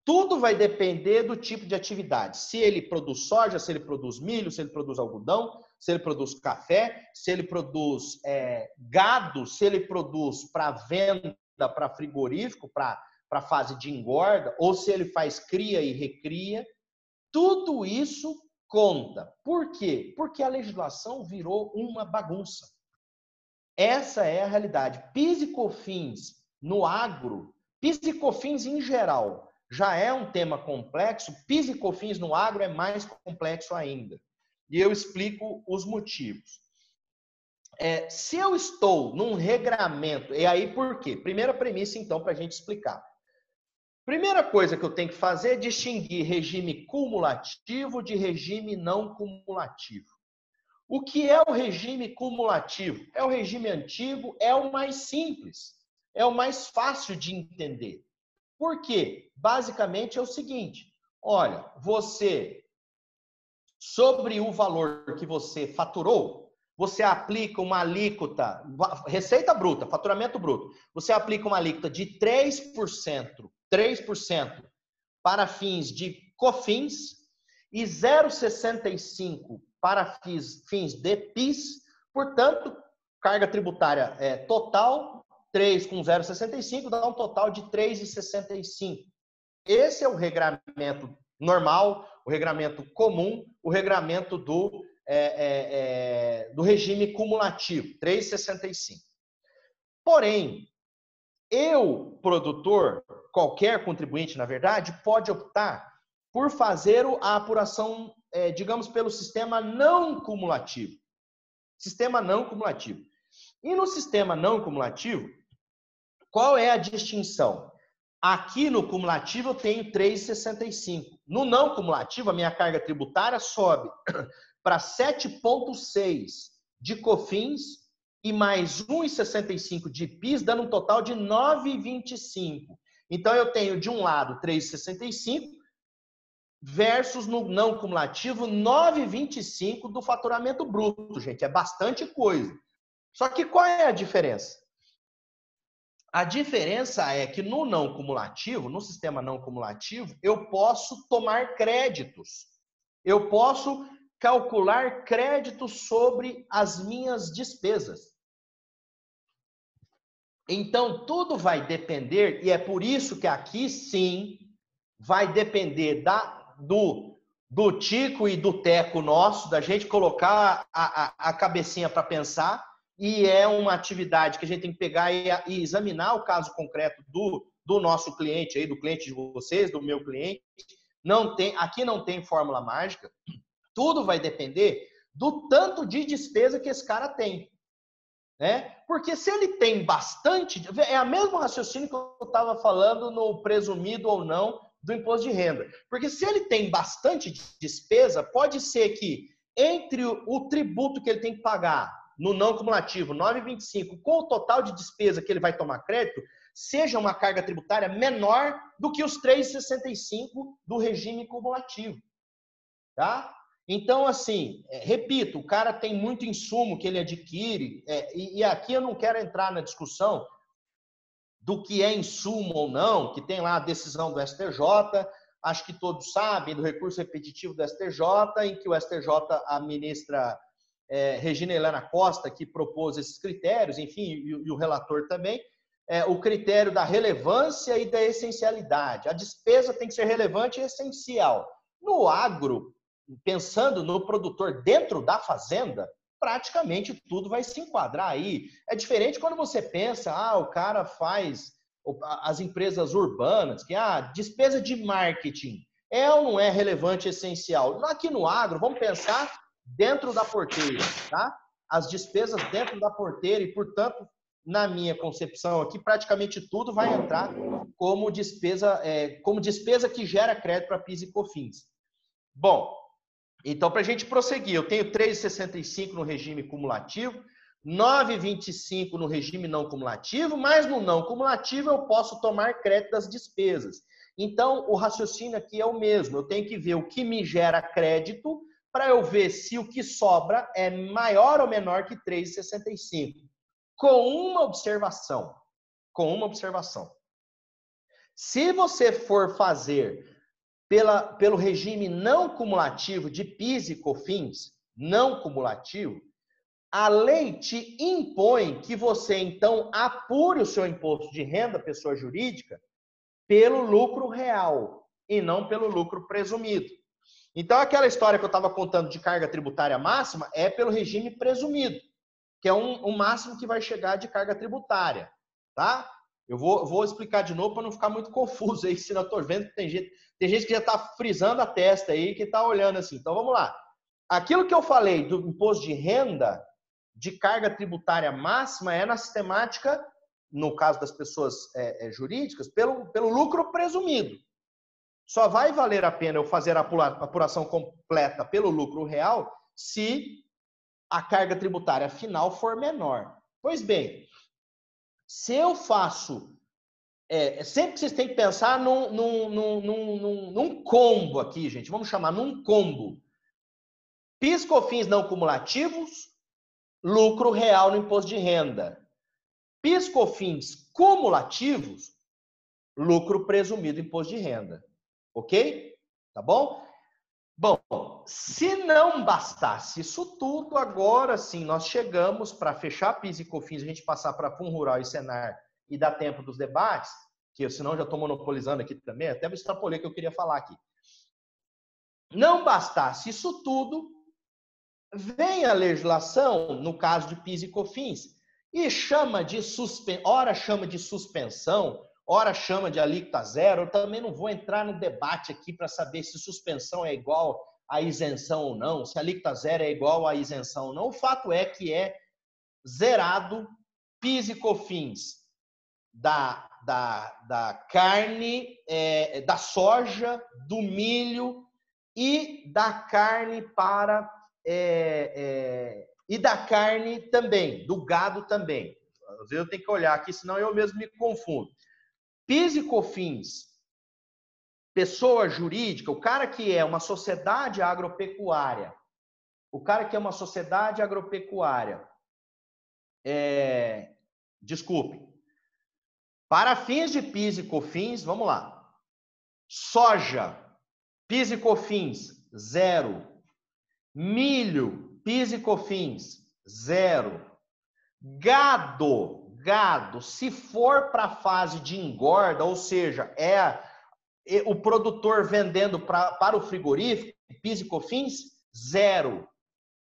[SPEAKER 9] tudo vai depender do tipo de atividade. Se ele produz soja, se ele produz milho, se ele produz algodão, se ele produz café, se ele produz gado, se ele produz para venda, para frigorífico, para fase de engorda, ou se ele faz cria e recria, tudo isso conta. Por quê? Porque a legislação virou uma bagunça. Essa é a realidade. PIS e COFINS no agro, PIS e COFINS em geral, já é um tema complexo, PIS e COFINS no agro é mais complexo ainda. E eu explico os motivos. Se eu estou num regramento, e aí por quê? Primeira premissa, então, para a gente explicar. Primeira coisa que eu tenho que fazer é distinguir regime cumulativo de regime não cumulativo. O que é o regime cumulativo? É o regime antigo, é o mais simples, é o mais fácil de entender. Por quê? Basicamente é o seguinte, olha, você, sobre o valor que você faturou, você aplica uma alíquota, receita bruta, faturamento bruto, você aplica uma alíquota de 3% para fins de COFINS e 0,65% para fins de PIS, portanto, carga tributária total, 3 com 0,65 dá um total de 3,65. Esse é o regramento normal, o regramento comum, o regramento do regime cumulativo, 3,65. Porém, eu, produtor, qualquer contribuinte, na verdade, pode optar por fazer a apuração, digamos, pelo sistema não cumulativo. Sistema não cumulativo. E no sistema não cumulativo, qual é a distinção? Aqui no cumulativo eu tenho 3,65. No não cumulativo, a minha carga tributária sobe para 7,6 de COFINS e mais 1,65 de PIS, dando um total de 9,25. Então, eu tenho, de um lado, 3,65 versus no não cumulativo 9,25 do faturamento bruto, gente. É bastante coisa. Só que qual é a diferença? A diferença é que no não cumulativo, no sistema não cumulativo, eu posso tomar créditos. Eu posso calcular créditos sobre as minhas despesas. Então, tudo vai depender, e é por isso que aqui sim vai depender do tico e do teco nosso, da gente colocar a cabecinha para pensar, e é uma atividade que a gente tem que pegar e examinar o caso concreto do nosso cliente, aí, do cliente de vocês, do meu cliente. Aqui não tem fórmula mágica. Tudo vai depender do tanto de despesa que esse cara tem. Né? Porque se ele tem bastante... É a mesma raciocínio que eu estava falando no presumido ou não do imposto de renda. Porque se ele tem bastante despesa, pode ser que entre o tributo que ele tem que pagar no não cumulativo, 9,25, com o total de despesa que ele vai tomar crédito, seja uma carga tributária menor do que os 3,65 do regime cumulativo. Tá? Então, assim, repito, o cara tem muito insumo que ele adquire, e aqui eu não quero entrar na discussão do que é insumo ou não, que tem lá a decisão do STJ, acho que todos sabem, do recurso repetitivo do STJ, em que o STJ, a ministra Regina Helena Costa, que propôs esses critérios, enfim, e o relator também, o critério da relevância e da essencialidade. A despesa tem que ser relevante e essencial. No agro, pensando no produtor dentro da fazenda, praticamente tudo vai se enquadrar aí. É diferente quando você pensa, o cara faz as empresas urbanas, que despesa de marketing é ou não é relevante e essencial? Aqui no agro, vamos pensar dentro da porteira, tá? As despesas dentro da porteira e, portanto, na minha concepção aqui, praticamente tudo vai entrar como despesa que gera crédito para PIS e COFINS. Bom, então, para a gente prosseguir, eu tenho 3,65 no regime cumulativo, 9,25 no regime não cumulativo, mas no não cumulativo eu posso tomar crédito das despesas. Então, o raciocínio aqui é o mesmo. Eu tenho que ver o que me gera crédito para eu ver se o que sobra é maior ou menor que 3,65. Com uma observação. Se você for fazer pelo regime não cumulativo de PIS e COFINS, não cumulativo, a lei te impõe que você, então, apure o seu imposto de renda, pessoa jurídica, pelo lucro real e não pelo lucro presumido. Então, aquela história que eu estava contando de carga tributária máxima é pelo regime presumido, que é um máximo que vai chegar de carga tributária, tá? Eu vou explicar de novo para não ficar muito confuso aí, senão eu estou vendo que tem gente que já está frisando a testa aí, que está olhando assim. Então, vamos lá. Aquilo que eu falei do imposto de renda de carga tributária máxima é na sistemática, no caso das pessoas jurídicas, pelo lucro presumido. Só vai valer a pena eu fazer a apuração completa pelo lucro real se a carga tributária final for menor. Pois bem, se eu faço... sempre que vocês têm que pensar num combo aqui, gente. Vamos chamar num combo. PIS, COFINS não cumulativos, lucro real no imposto de renda. PIS, COFINS cumulativos, lucro presumido no imposto de renda. Ok? Tá bom? Bom, se não bastasse isso tudo, agora sim, nós chegamos para fechar PIS e COFINS, a gente passar para Fundo Rural e Senar e dar tempo dos debates, que eu, senão já estou monopolizando aqui também, até vou extrapolar o que eu queria falar aqui. Não bastasse isso tudo, vem a legislação, no caso de PIS e COFINS, e chama de ora chama de suspensão, ora chama de alíquota zero. Eu também não vou entrar no debate aqui para saber se suspensão é igual a isenção ou não, se alíquota zero é igual a isenção ou não. O fato é que é zerado PIS e COFINS da carne, da soja, do milho e da carne e da carne também, do gado também. Às vezes eu tenho que olhar aqui, senão eu mesmo me confundo. PIS e COFINS, pessoa jurídica, o cara que é uma sociedade agropecuária, desculpe, para fins de PIS e COFINS, vamos lá, soja, PIS e COFINS, 0. Milho, PIS e COFINS, 0. Gado, se for para a fase de engorda, ou seja, o produtor vendendo para o frigorífico, PIS e COFINS, 0.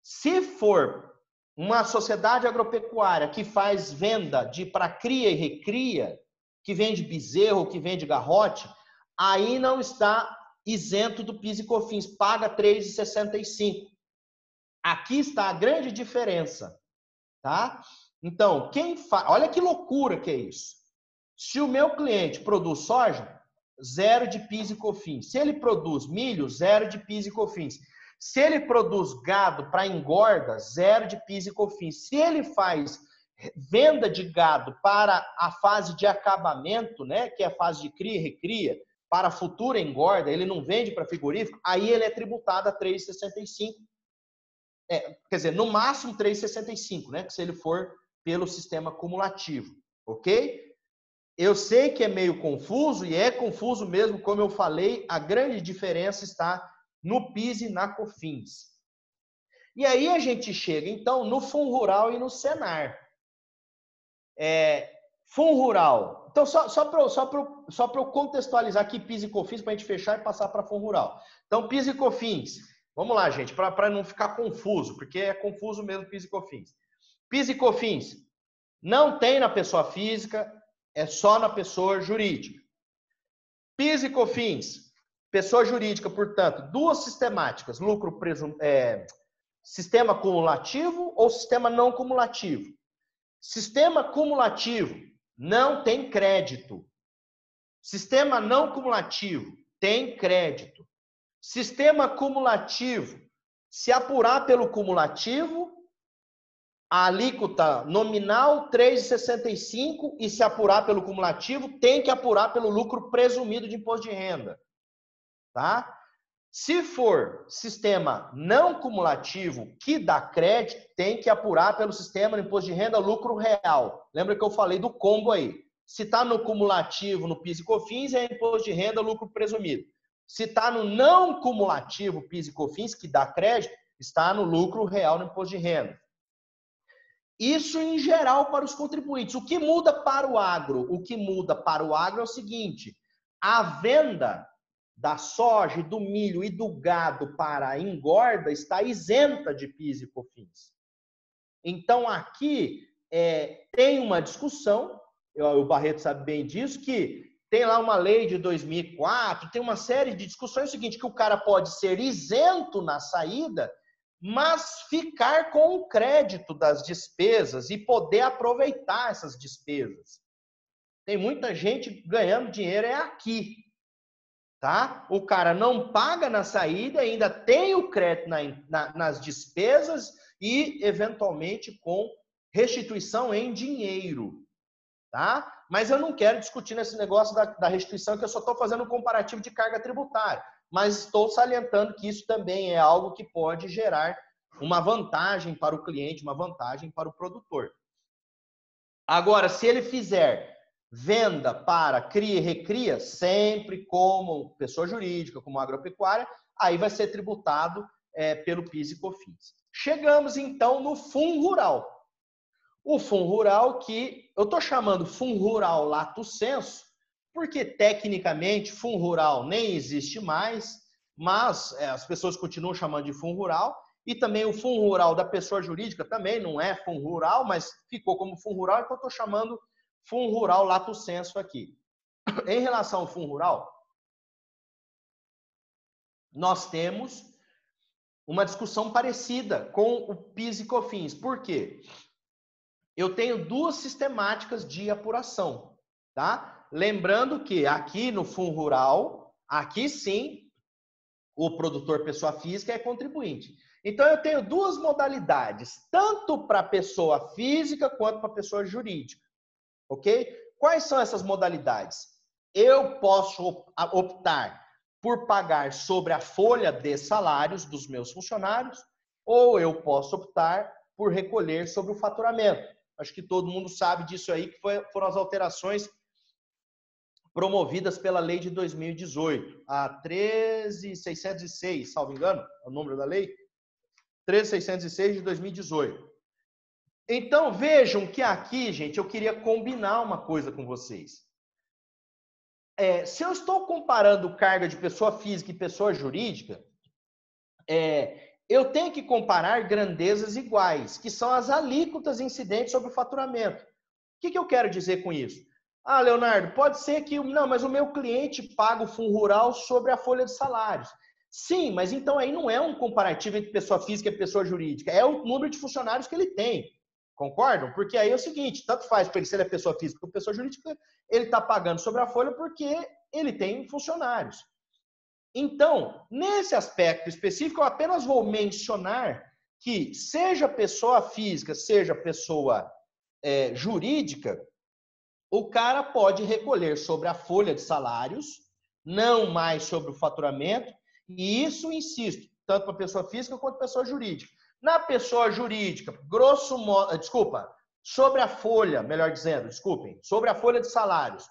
[SPEAKER 9] Se for uma sociedade agropecuária que faz venda para cria e recria, que vende bezerro, que vende garrote, aí não está isento do PIS e COFINS, paga 3,65. Aqui está a grande diferença, tá? Então, olha que loucura que é isso. Se o meu cliente produz soja, 0 de PIS e COFINS. Se ele produz milho, 0 de PIS e COFINS. Se ele produz gado para engorda, 0 de PIS e COFINS. Se ele faz venda de gado para a fase de acabamento, né, que é a fase de cria e recria, para a futura engorda, ele não vende para frigorífico, aí ele é tributado a 3,65. Quer dizer, no máximo 3,65, né, se ele for pelo sistema cumulativo, ok? Eu sei que é meio confuso, e é confuso mesmo, como eu falei, a grande diferença está no PIS e na COFINS. E aí a gente chega, então, no Funrural e no Senar. Funrural. Então, só para eu contextualizar aqui PIS e COFINS, para a gente fechar e passar para Funrural. Então, PIS e COFINS. Vamos lá, gente, para não ficar confuso, porque é confuso mesmo PIS e COFINS. PIS e COFINS não tem na pessoa física, é só na pessoa jurídica. PIS e COFINS, pessoa jurídica, portanto, duas sistemáticas, lucro sistema cumulativo ou sistema não cumulativo. Sistema cumulativo não tem crédito. Sistema não cumulativo tem crédito. Sistema cumulativo, se apurar pelo cumulativo, a alíquota nominal 3,65 e se apurar pelo cumulativo, tem que apurar pelo lucro presumido de imposto de renda. Tá? Se for sistema não cumulativo que dá crédito, tem que apurar pelo sistema de imposto de renda lucro real. Lembra que eu falei do combo aí? Se está no cumulativo, no PIS e COFINS, é imposto de renda lucro presumido. Se está no não cumulativo PIS e COFINS, que dá crédito, está no lucro real no imposto de renda. Isso em geral para os contribuintes. O que muda para o agro? O que muda para o agro é o seguinte: a venda da soja, do milho e do gado para a engorda está isenta de PIS e COFINS. Então, aqui tem uma discussão, o Barreto sabe bem disso, que tem lá uma lei de 2004, tem uma série de discussões, é o seguinte, que o cara pode ser isento na saída, mas ficar com o crédito das despesas e poder aproveitar essas despesas. Tem muita gente ganhando dinheiro aqui. Tá? O cara não paga na saída, ainda tem o crédito nas despesas e, eventualmente, com restituição em dinheiro. Tá? Mas eu não quero discutir nesse negócio da restituição, que eu só estou fazendo um comparativo de carga tributária. Mas estou salientando que isso também é algo que pode gerar uma vantagem para o cliente, uma vantagem para o produtor. Agora, se ele fizer venda para cria e recria, sempre como pessoa jurídica, como agropecuária, aí vai ser tributado pelo PIS e COFINS. Chegamos, então, no Funrural. O Funrural, que eu estou chamando Funrural lato sensu, porque, tecnicamente, Funrural nem existe mais, mas as pessoas continuam chamando de Funrural, e também o Funrural da pessoa jurídica também não é Funrural, mas ficou como Funrural, então eu estou chamando Funrural lato sensu aqui. Em relação ao Funrural, nós temos uma discussão parecida com o PIS e COFINS. Por quê? Eu tenho duas sistemáticas de apuração, tá? Lembrando que aqui no Funrural, aqui sim, o produtor pessoa física é contribuinte. Então eu tenho duas modalidades, tanto para pessoa física quanto para pessoa jurídica. Ok? Quais são essas modalidades? Eu posso optar por pagar sobre a folha de salários dos meus funcionários, ou eu posso optar por recolher sobre o faturamento. Acho que todo mundo sabe disso aí, que foram as alterações promovidas pela lei de 2018, a 13.606, salvo engano, é o número da lei, 13.606 de 2018. Então, vejam que aqui, gente, eu queria combinar uma coisa com vocês. Se eu estou comparando carga de pessoa física e pessoa jurídica, eu tenho que comparar grandezas iguais, que são as alíquotas incidentes sobre o faturamento. O que eu quero dizer com isso? Ah, Leonardo, pode ser que... Não, mas o meu cliente paga o Funrural sobre a folha de salários. Sim, mas então aí não é um comparativo entre pessoa física e pessoa jurídica, é o número de funcionários que ele tem. Concordam? Porque aí é o seguinte, tanto faz para ele se ele é pessoa física ou pessoa jurídica, ele está pagando sobre a folha porque ele tem funcionários. Então, nesse aspecto específico, eu apenas vou mencionar que seja pessoa física, seja pessoa jurídica, o cara pode recolher sobre a folha de salários, não mais sobre o faturamento, e isso, insisto, tanto para pessoa física quanto para pessoa jurídica. Na pessoa jurídica, Sobre a folha, melhor dizendo, desculpem, sobre a folha de salários,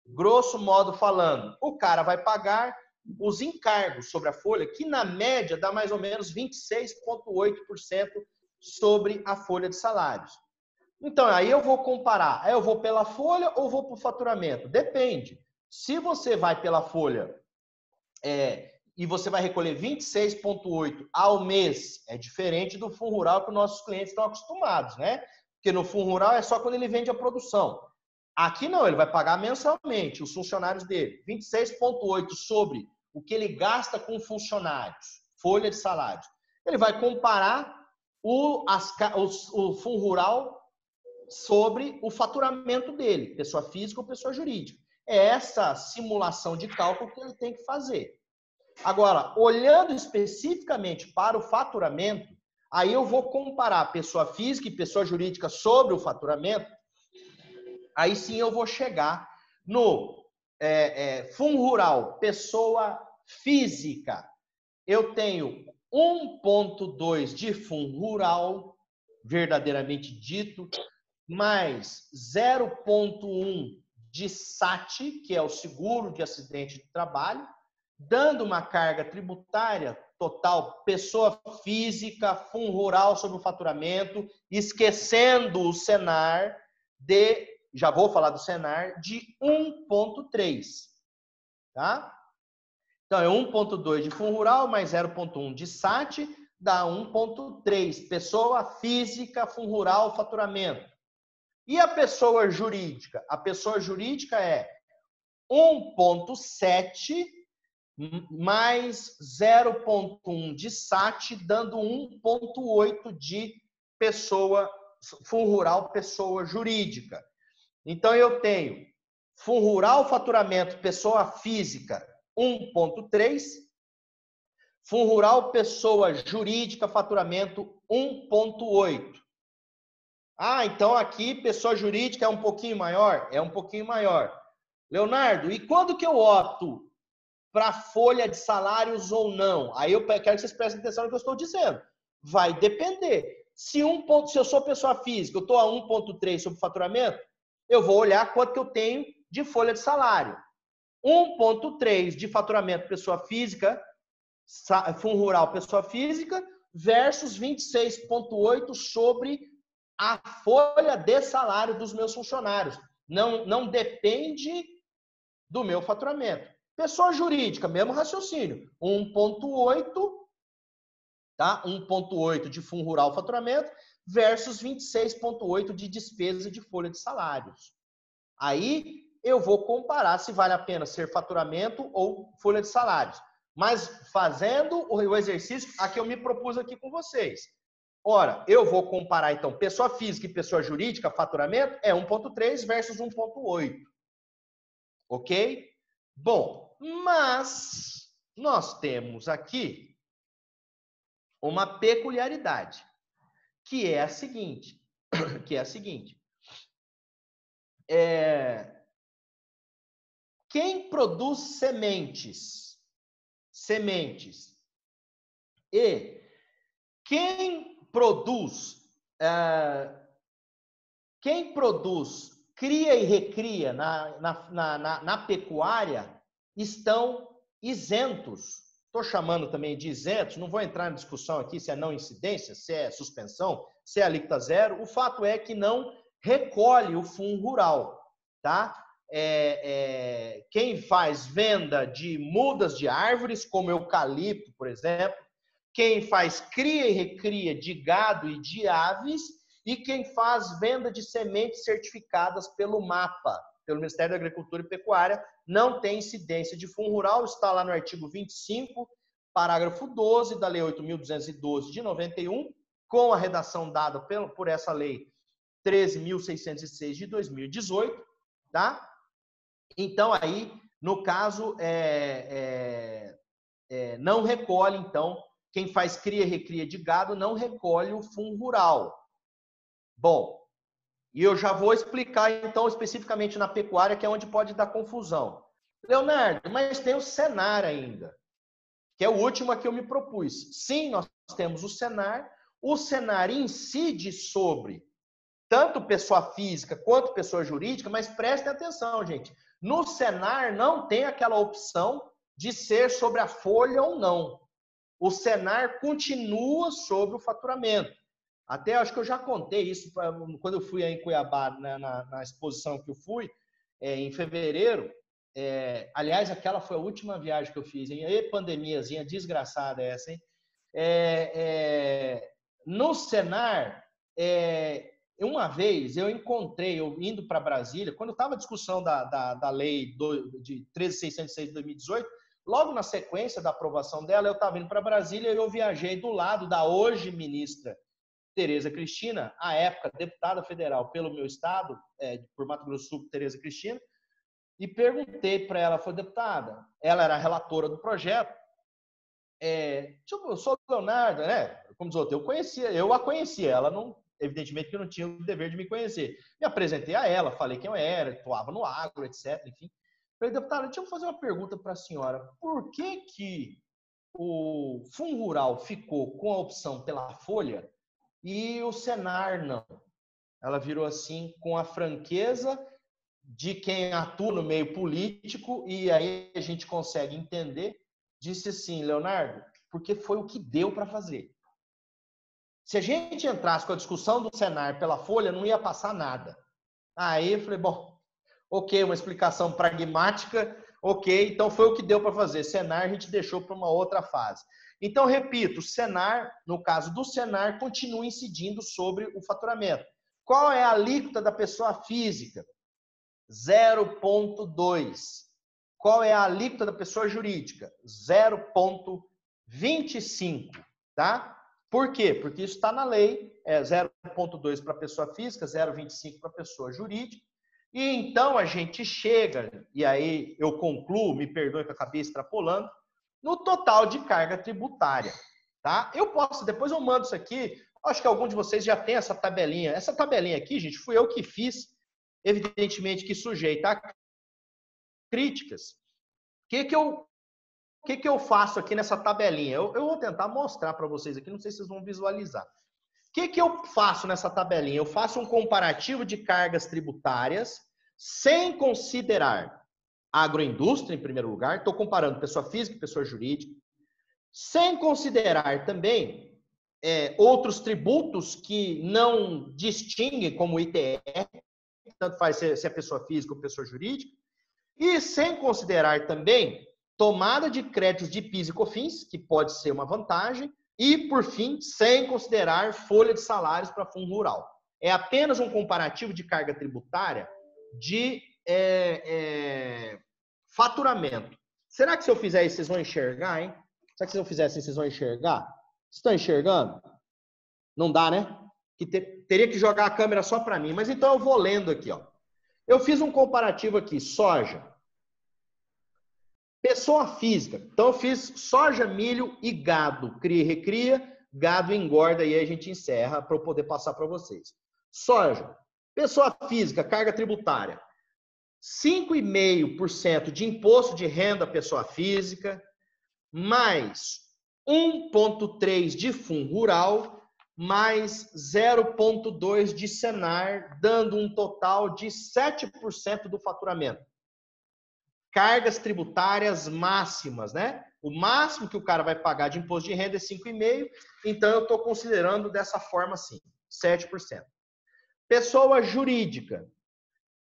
[SPEAKER 9] grosso modo falando, o cara vai pagar os encargos sobre a folha, que na média dá mais ou menos 26,8% sobre a folha de salários. Então, aí eu vou comparar, eu vou pela folha ou vou para o faturamento? Depende. Se você vai pela folha e você vai recolher 26,8% ao mês, é diferente do Fundo Rural que os nossos clientes estão acostumados, né? Porque no Fundo Rural é só quando ele vende a produção. Aqui não, ele vai pagar mensalmente os funcionários dele. 26,8% sobre o que ele gasta com funcionários, folha de salários. Ele vai comparar o Fundo Rural sobre o faturamento dele, pessoa física ou pessoa jurídica. É essa simulação de cálculo que ele tem que fazer. Agora, olhando especificamente para o faturamento, aí eu vou comparar pessoa física e pessoa jurídica sobre o faturamento, aí sim eu vou chegar no Fundo Rural, pessoa física. Eu tenho 1,2 de Fundo Rural, verdadeiramente dito, mais 0,1 de SAT, que é o seguro de acidente de trabalho, dando uma carga tributária total, pessoa física, Fundo Rural sobre o faturamento, esquecendo o Senar já vou falar do Senar, de 1,3. Tá? Então, é 1,2 de Fundo Rural mais 0,1 de SAT, dá 1,3. Pessoa física, Fundo Rural, faturamento. E a pessoa jurídica? A pessoa jurídica é 1,7 mais 0,1 de SAT, dando 1,8 de pessoa, Fundo Rural, pessoa jurídica. Então, eu tenho Fundo Rural, faturamento, pessoa física, 1,3. Fundo Rural, pessoa jurídica, faturamento, 1,8. Ah, então aqui, pessoa jurídica é um pouquinho maior? É um pouquinho maior. Leonardo, e quando que eu opto para folha de salários ou não? Aí eu quero que vocês prestem atenção no que eu estou dizendo. Vai depender. Se eu sou pessoa física, eu estou a 1,3 sobre faturamento, eu vou olhar quanto que eu tenho de folha de salário. 1,3 de faturamento pessoa física, Fundo Rural pessoa física, versus 26,8 sobre a folha de salário dos meus funcionários. Não depende do meu faturamento. Pessoa jurídica, mesmo raciocínio. 1,8, tá? 1,8 de Fundo Rural faturamento versus 26,8 de despesa de folha de salários. Aí eu vou comparar se vale a pena ser faturamento ou folha de salários. Mas fazendo o exercício a que eu me propus aqui com vocês. Ora, eu vou comparar, então, pessoa física e pessoa jurídica, faturamento, é 1,3 versus 1,8. Ok? Bom, mas nós temos aqui uma peculiaridade, que é a seguinte, quem produz sementes, e quem produz cria e recria na pecuária estão isentos. Estou chamando também de isentos, não vou entrar na discussão aqui se é não incidência, se é suspensão, se é alíquota zero. O fato é que não recolhe o Fundo Rural, tá? Quem faz venda de mudas de árvores, como eucalipto, por exemplo, quem faz cria e recria de gado e de aves, e quem faz venda de sementes certificadas pelo MAPA, pelo Ministério da Agricultura e Pecuária, não tem incidência de Fundo Rural, está lá no artigo 25, parágrafo 12 da Lei 8.212 de 91, com a redação dada por essa Lei 13.606 de 2018, tá? Então, aí, no caso, não recolhe, então, quem faz cria e recria de gado não recolhe o Fundo Rural. Bom, e eu já vou explicar, então, especificamente na pecuária, que é onde pode dar confusão. Leonardo, mas tem o Senar ainda, que é o último a que eu me propus. Sim, nós temos o Senar incide sobre tanto pessoa física quanto pessoa jurídica, mas prestem atenção, gente. No Senar não tem aquela opção de ser sobre a folha ou não. O Senar continua sobre o faturamento. Até acho que eu já contei isso quando eu fui aí em Cuiabá, na exposição que eu fui, em fevereiro. Aliás, aquela foi a última viagem que eu fiz, hein? E pandemiazinha desgraçada essa, hein? No Senar, uma vez eu encontrei, eu indo para Brasília, quando estava a discussão da lei de 13.606 de 2018, logo na sequência da aprovação dela, eu estava indo para Brasília e eu viajei do lado da hoje ministra Tereza Cristina, à época deputada federal pelo meu estado, por Mato Grosso do Sul, Tereza Cristina, e perguntei para ela, foi deputada, ela era a relatora do projeto, eu sou o Leonardo, né? Como diz outro, eu a conhecia, ela não, evidentemente que eu não tinha o dever de me conhecer. Me apresentei a ela, falei quem eu era, atuava no agro, etc. Enfim. Falei, deputada, deixa eu fazer uma pergunta para a senhora. Por que o Fundo Rural ficou com a opção pela folha e o Senar não? Ela virou assim, com a franqueza de quem atua no meio político, e aí a gente consegue entender, disse assim, Leonardo, porque foi o que deu para fazer. Se a gente entrasse com a discussão do Senar pela folha, não ia passar nada. Aí eu falei, bom, ok, uma explicação pragmática, ok, então foi o que deu para fazer. Senar a gente deixou para uma outra fase. Então, repito, o Senar, no caso do Senar, continua incidindo sobre o faturamento. Qual é a alíquota da pessoa física? 0,2. Qual é a alíquota da pessoa jurídica? 0,25, tá? Por quê? Porque isso está na lei, 0,2 para a pessoa física, 0,25 para a pessoa jurídica. E então a gente chega, e aí eu concluo, me perdoe que eu acabei extrapolando, no total de carga tributária, tá? Eu posso, depois eu mando isso aqui, acho que algum de vocês já tem essa tabelinha. Essa tabelinha aqui, gente, fui eu que fiz, evidentemente que sujeita a críticas. O que eu faço aqui nessa tabelinha? Eu vou tentar mostrar para vocês aqui, não sei se vocês vão visualizar. O que eu faço nessa tabelinha? Eu faço um comparativo de cargas tributárias sem considerar agroindústria, em primeiro lugar. Estou comparando pessoa física e pessoa jurídica. Sem considerar também outros tributos que não distinguem como ITR, tanto faz se é pessoa física ou pessoa jurídica. E sem considerar também tomada de créditos de PIS e COFINS, que pode ser uma vantagem, e, por fim, sem considerar folha de salários para fundo rural. É apenas um comparativo de carga tributária de faturamento. Será que se eu fizer isso, vocês vão enxergar, hein? Será que se eu fizer assim, vocês vão enxergar? Vocês estão enxergando? Não dá, né? Teria que jogar a câmera só para mim, mas então eu vou lendo aqui, ó. Eu fiz um comparativo aqui, soja. Pessoa física. Então, eu fiz soja, milho e gado. Cria e recria, gado engorda, e aí a gente encerra para eu poder passar para vocês. Soja. Pessoa física, carga tributária. 5,5% de imposto de renda pessoa física, mais 1,3% de fundo rural, mais 0,2% de Senar, dando um total de 7% do faturamento. Cargas tributárias máximas, né? O máximo que o cara vai pagar de imposto de renda é 5,5%, então eu estou considerando dessa forma assim, 7%. Pessoa jurídica,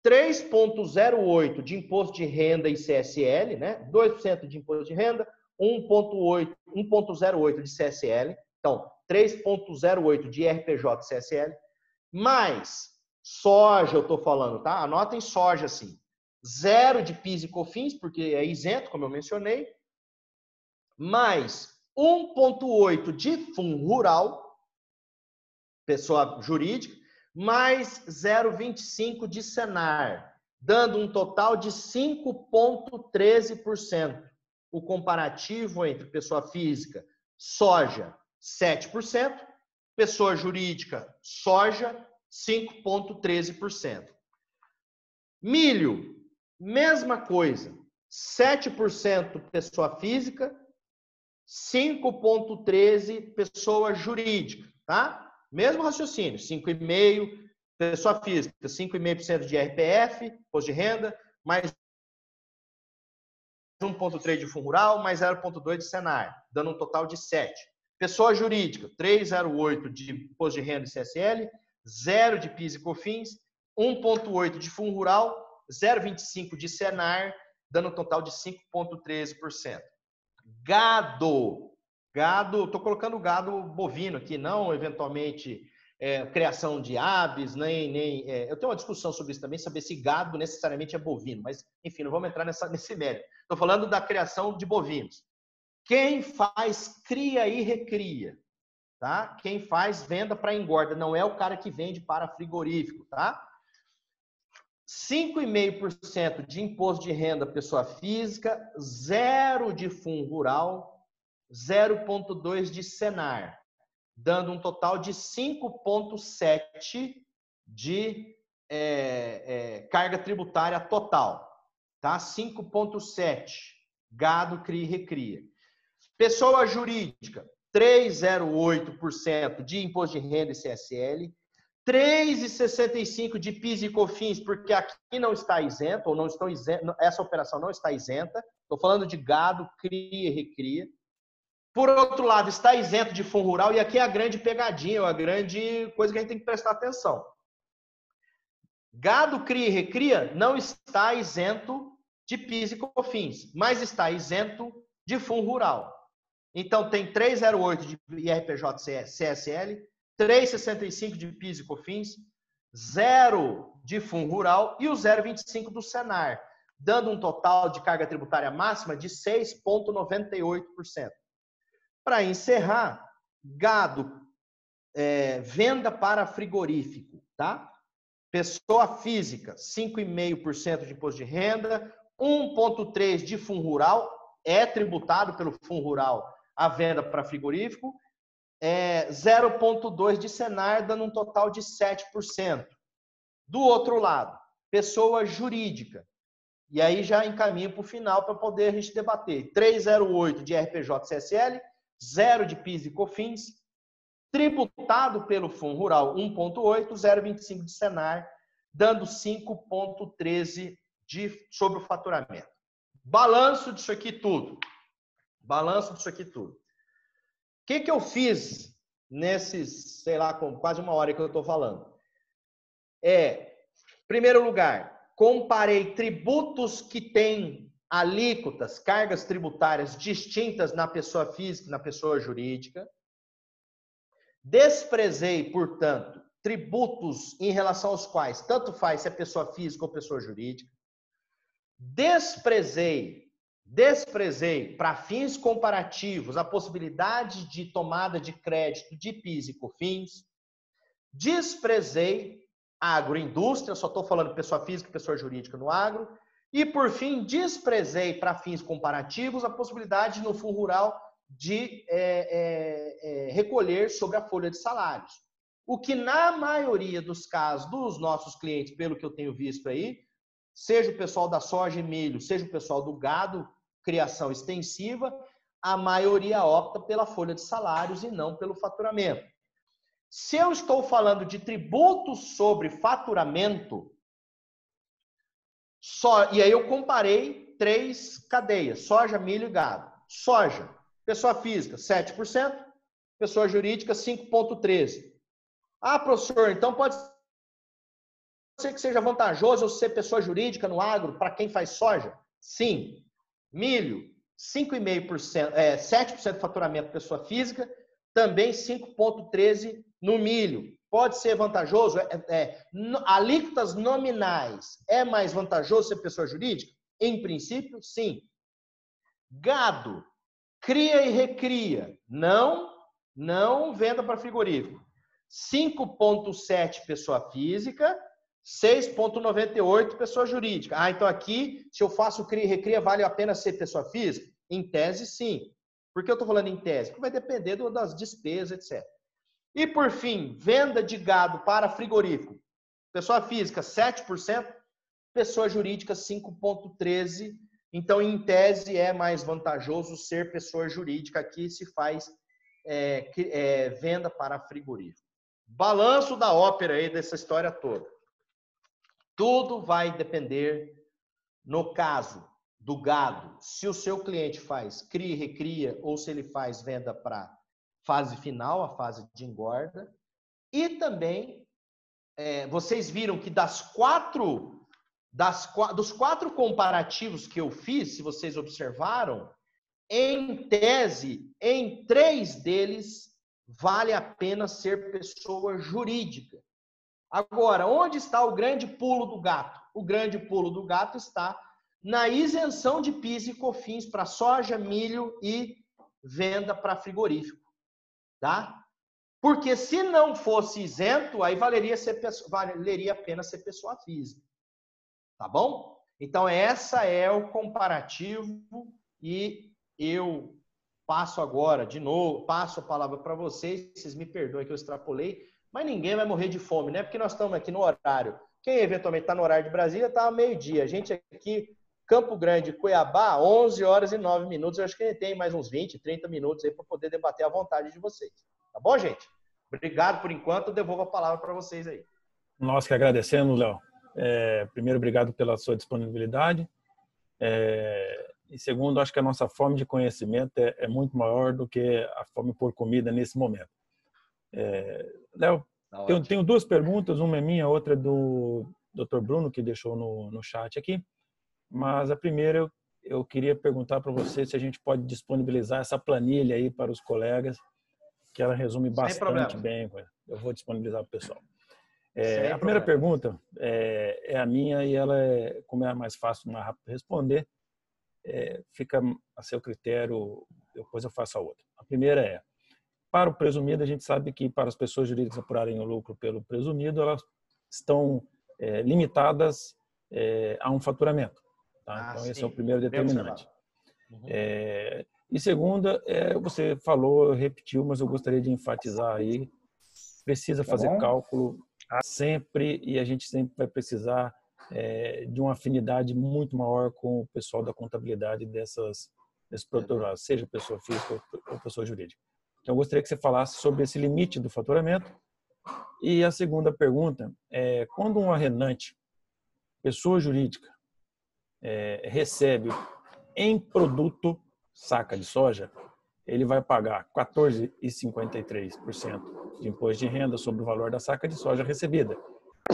[SPEAKER 9] 3,08% de imposto de renda e CSL, né? 2% de imposto de renda, 1,08% de CSL, então 3,08% de RPJ e CSL, mais soja, eu estou falando, tá? Anotem soja assim. 0 de PIS e COFINS, porque é isento, como eu mencionei, mais 1,8% de fundo rural, pessoa jurídica, mais 0,25% de Senar, dando um total de 5,13%. O comparativo entre pessoa física, soja, 7%, pessoa jurídica, soja, 5,13%. Milho, mesma coisa, 7% pessoa física, 5,13% pessoa jurídica, tá? Mesmo raciocínio, 5,5%, pessoa física, 5,5% de RPF, imposto de renda, mais 1,3 de fundo rural, mais 0,2 de Senar, dando um total de 7. Pessoa jurídica, 3,08 de imposto de renda e CSL, 0 de PIS e COFINS, 1,8 de fundo rural, 0,25 de Senar, dando um total de 5,13%. Gado, estou colocando gado bovino aqui, não eventualmente criação de aves, eu tenho uma discussão sobre isso também, saber se gado necessariamente é bovino, mas enfim, não vamos entrar nesse mérito. Estou falando da criação de bovinos. Quem faz cria e recria, tá? Quem faz venda para engorda, não é o cara que vende para frigorífico, tá? 5,5% de imposto de renda pessoa física, 0 de fundo rural, 0,2 de Senar, dando um total de 5,7 de carga tributária total, tá? 5,7, gado, cria e recria. Pessoa jurídica, 3,08% de imposto de renda e CSL, 3,65% de PIS e COFINS, porque aqui não está isento, ou não estão isento, essa operação não está isenta. Estou falando de gado, cria e recria. Por outro lado, está isento de fundo rural, e aqui é a grande pegadinha, a grande coisa que a gente tem que prestar atenção. Gado, cria e recria não está isento de PIS e COFINS, mas está isento de fundo rural. Então, tem 3,08 de IRPJ CSL, 3,65 de PIS e COFINS, 0 de fundo rural e o 0,25 do Senar, dando um total de carga tributária máxima de 6,98%. Para encerrar, gado, venda para frigorífico, tá? Pessoa física, 5,5% de imposto de renda, 1,3% de fundo rural, é tributado pelo fundo rural a venda para frigorífico, 0,2% de Senar, dando um total de 7%. Do outro lado, pessoa jurídica, e aí já encaminho para o final para poder a gente debater, 3,08% de RPJ-CSL, 0 de PIS e COFINS, tributado pelo fundo rural 1,8%, 0,25% de Senar, dando 5,13% sobre o faturamento. Balanço disso aqui tudo. O que eu fiz nesses, sei lá, quase uma hora que eu estou falando? Primeiro lugar, comparei tributos que têm alíquotas, cargas tributárias distintas na pessoa física e na pessoa jurídica. Desprezei, portanto, tributos em relação aos quais tanto faz se é pessoa física ou pessoa jurídica. Desprezei para fins comparativos a possibilidade de tomada de crédito de PIS e COFINS. Desprezei a agroindústria, só estou falando pessoa física e pessoa jurídica no agro. E, por fim, desprezei para fins comparativos a possibilidade no fundo rural de recolher sobre a folha de salários. O que, na maioria dos casos dos nossos clientes, pelo que eu tenho visto aí, seja o pessoal da soja e milho, seja o pessoal do gado, criação extensiva, a maioria opta pela folha de salários e não pelo faturamento. Se eu estou falando de tributos sobre faturamento, e aí eu comparei 3 cadeias, soja, milho e gado. Soja, pessoa física, 7%, pessoa jurídica, 5,13%. Ah, professor, então pode ser que seja vantajoso eu ser pessoa jurídica no agro para quem faz soja? Sim. Milho, 5,5%, 7% de faturamento pessoa física, também 5,13% no milho. Pode ser vantajoso? Alíquotas nominais, é mais vantajoso ser pessoa jurídica? Em princípio, sim. Gado, cria e recria, não venda para frigorífico. 5,7% pessoa física, 6,98% pessoa jurídica. Ah, então aqui, se eu faço cria e recria, vale a pena ser pessoa física? Em tese, sim. Por que eu estou falando em tese? Porque vai depender das despesas, etc. E, por fim, venda de gado para frigorífico. Pessoa física, 7%. Pessoa jurídica, 5,13%. Então, em tese, é mais vantajoso ser pessoa jurídica. Aqui se faz venda para frigorífico. balanço da ópera aí dessa história toda. Tudo vai depender, no caso do gado, se o seu cliente faz cria e recria ou se ele faz venda para fase final, a fase de engorda. E também, vocês viram que dos quatro comparativos que eu fiz, se vocês observaram, em tese, em 3 deles, vale a pena ser pessoa jurídica. Agora, onde está o grande pulo do gato? O grande pulo do gato está na isenção de PIS e COFINS para soja, milho e venda para frigorífico, tá? Porque se não fosse isento, aí valeria a pena ser pessoa física, tá bom? Então, essa é o comparativo e eu passo agora, de novo, passo a palavra para vocês me perdoem que eu extrapolei, mas ninguém vai morrer de fome, né? Porque nós estamos aqui no horário. Quem eventualmente está no horário de Brasília está ao meio-dia. A gente aqui, Campo Grande, Cuiabá, 11 horas e 9 minutos. Eu acho que a gente tem mais uns 20, 30 minutos aí para poder debater à vontade de vocês. Tá bom, gente? Obrigado por enquanto. Eu devolvo a palavra para vocês aí.
[SPEAKER 10] Nós que agradecemos, Léo. Primeiro, obrigado pela sua disponibilidade. E segundo, acho que a nossa fome de conhecimento é muito maior do que a fome por comida nesse momento. Léo, tenho 2 perguntas, uma é minha, outra é do Dr. Bruno, que deixou no chat aqui. Mas a primeira, eu queria perguntar para você se a gente pode disponibilizar essa planilha aí para os colegas, que ela resume bastante bem. Eu vou disponibilizar para o pessoal. A primeira pergunta é a minha e ela como é mais fácil, mais rápido de responder, fica a seu critério, depois eu faço a outra. A primeira é, para o presumido, a gente sabe que para as pessoas jurídicas apurarem o lucro pelo presumido, elas estão limitadas a um faturamento. Tá? Então, esse é o primeiro determinante. E segunda, você falou, repetiu, mas eu gostaria de enfatizar aí, precisa fazer cálculo sempre e a gente sempre vai precisar de uma afinidade muito maior com o pessoal da contabilidade desses produtores, seja pessoa física ou pessoa jurídica. Então, eu gostaria que você falasse sobre esse limite do faturamento. E a segunda pergunta é, quando um arrendante, pessoa jurídica, recebe em produto saca de soja, ele vai pagar 14,53% de imposto de renda sobre o valor da saca de soja recebida.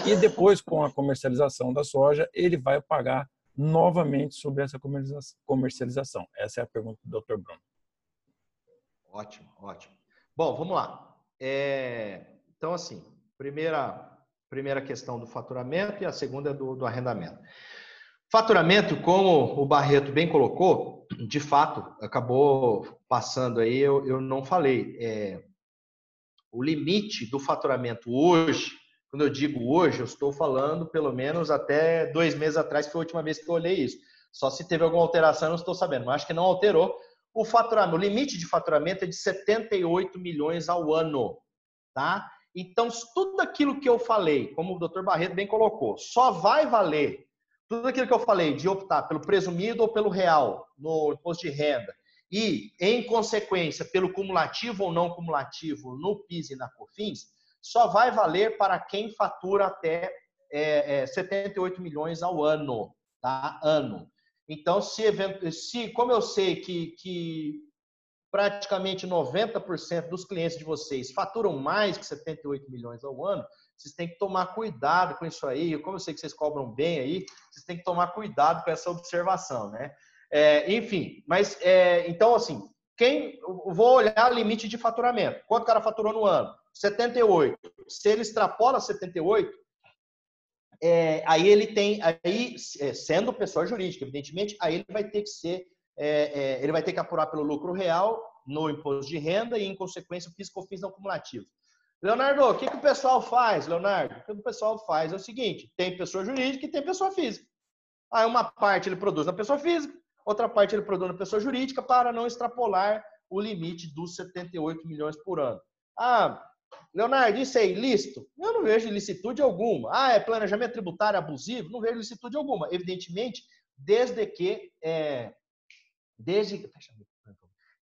[SPEAKER 10] E depois, com a comercialização da soja, ele vai pagar novamente sobre essa comercialização. Essa é a pergunta do Dr. Bruno.
[SPEAKER 9] Ótimo, ótimo. Bom, vamos lá. Então, assim, primeira questão do faturamento e a segunda é do arrendamento. Faturamento, como o Barreto bem colocou, de fato, acabou passando aí, eu não falei. O limite do faturamento hoje, quando eu digo hoje, eu estou falando pelo menos até 2 meses atrás, que foi a última vez que eu olhei isso. Só se teve alguma alteração, eu não estou sabendo, mas acho que não alterou. O faturamento, o limite de faturamento é de 78 milhões ao ano, tá? Então, tudo aquilo que eu falei, como o Dr. Barreto bem colocou, só vai valer tudo aquilo que eu falei de optar pelo presumido ou pelo real no imposto de renda e, em consequência, pelo cumulativo ou não cumulativo no PIS e na COFINS, só vai valer para quem fatura até 78 milhões ao ano, tá? Ano. Então, como eu sei que praticamente 90% dos clientes de vocês faturam mais que 78 milhões ao ano, vocês têm que tomar cuidado com isso aí. Como eu sei que vocês cobram bem aí, vocês têm que tomar cuidado com essa observação, né? Enfim, mas então assim, vou olhar o limite de faturamento. Quanto o cara faturou no ano? 78. Se ele extrapola 78, aí ele tem, sendo pessoa jurídica, evidentemente, aí ele vai ter que ser, ele vai ter que apurar pelo lucro real no imposto de renda e, em consequência, o PIS e COFINS não cumulativo. Leonardo, o que o pessoal faz, Leonardo? O que o pessoal faz é o seguinte, tem pessoa jurídica e tem pessoa física. Aí uma parte ele produz na pessoa física, outra parte ele produz na pessoa jurídica para não extrapolar o limite dos 78 milhões por ano. Leonardo, isso é ilícito? Eu não vejo ilicitude alguma. É planejamento tributário abusivo? Não vejo ilicitude alguma. Evidentemente, desde que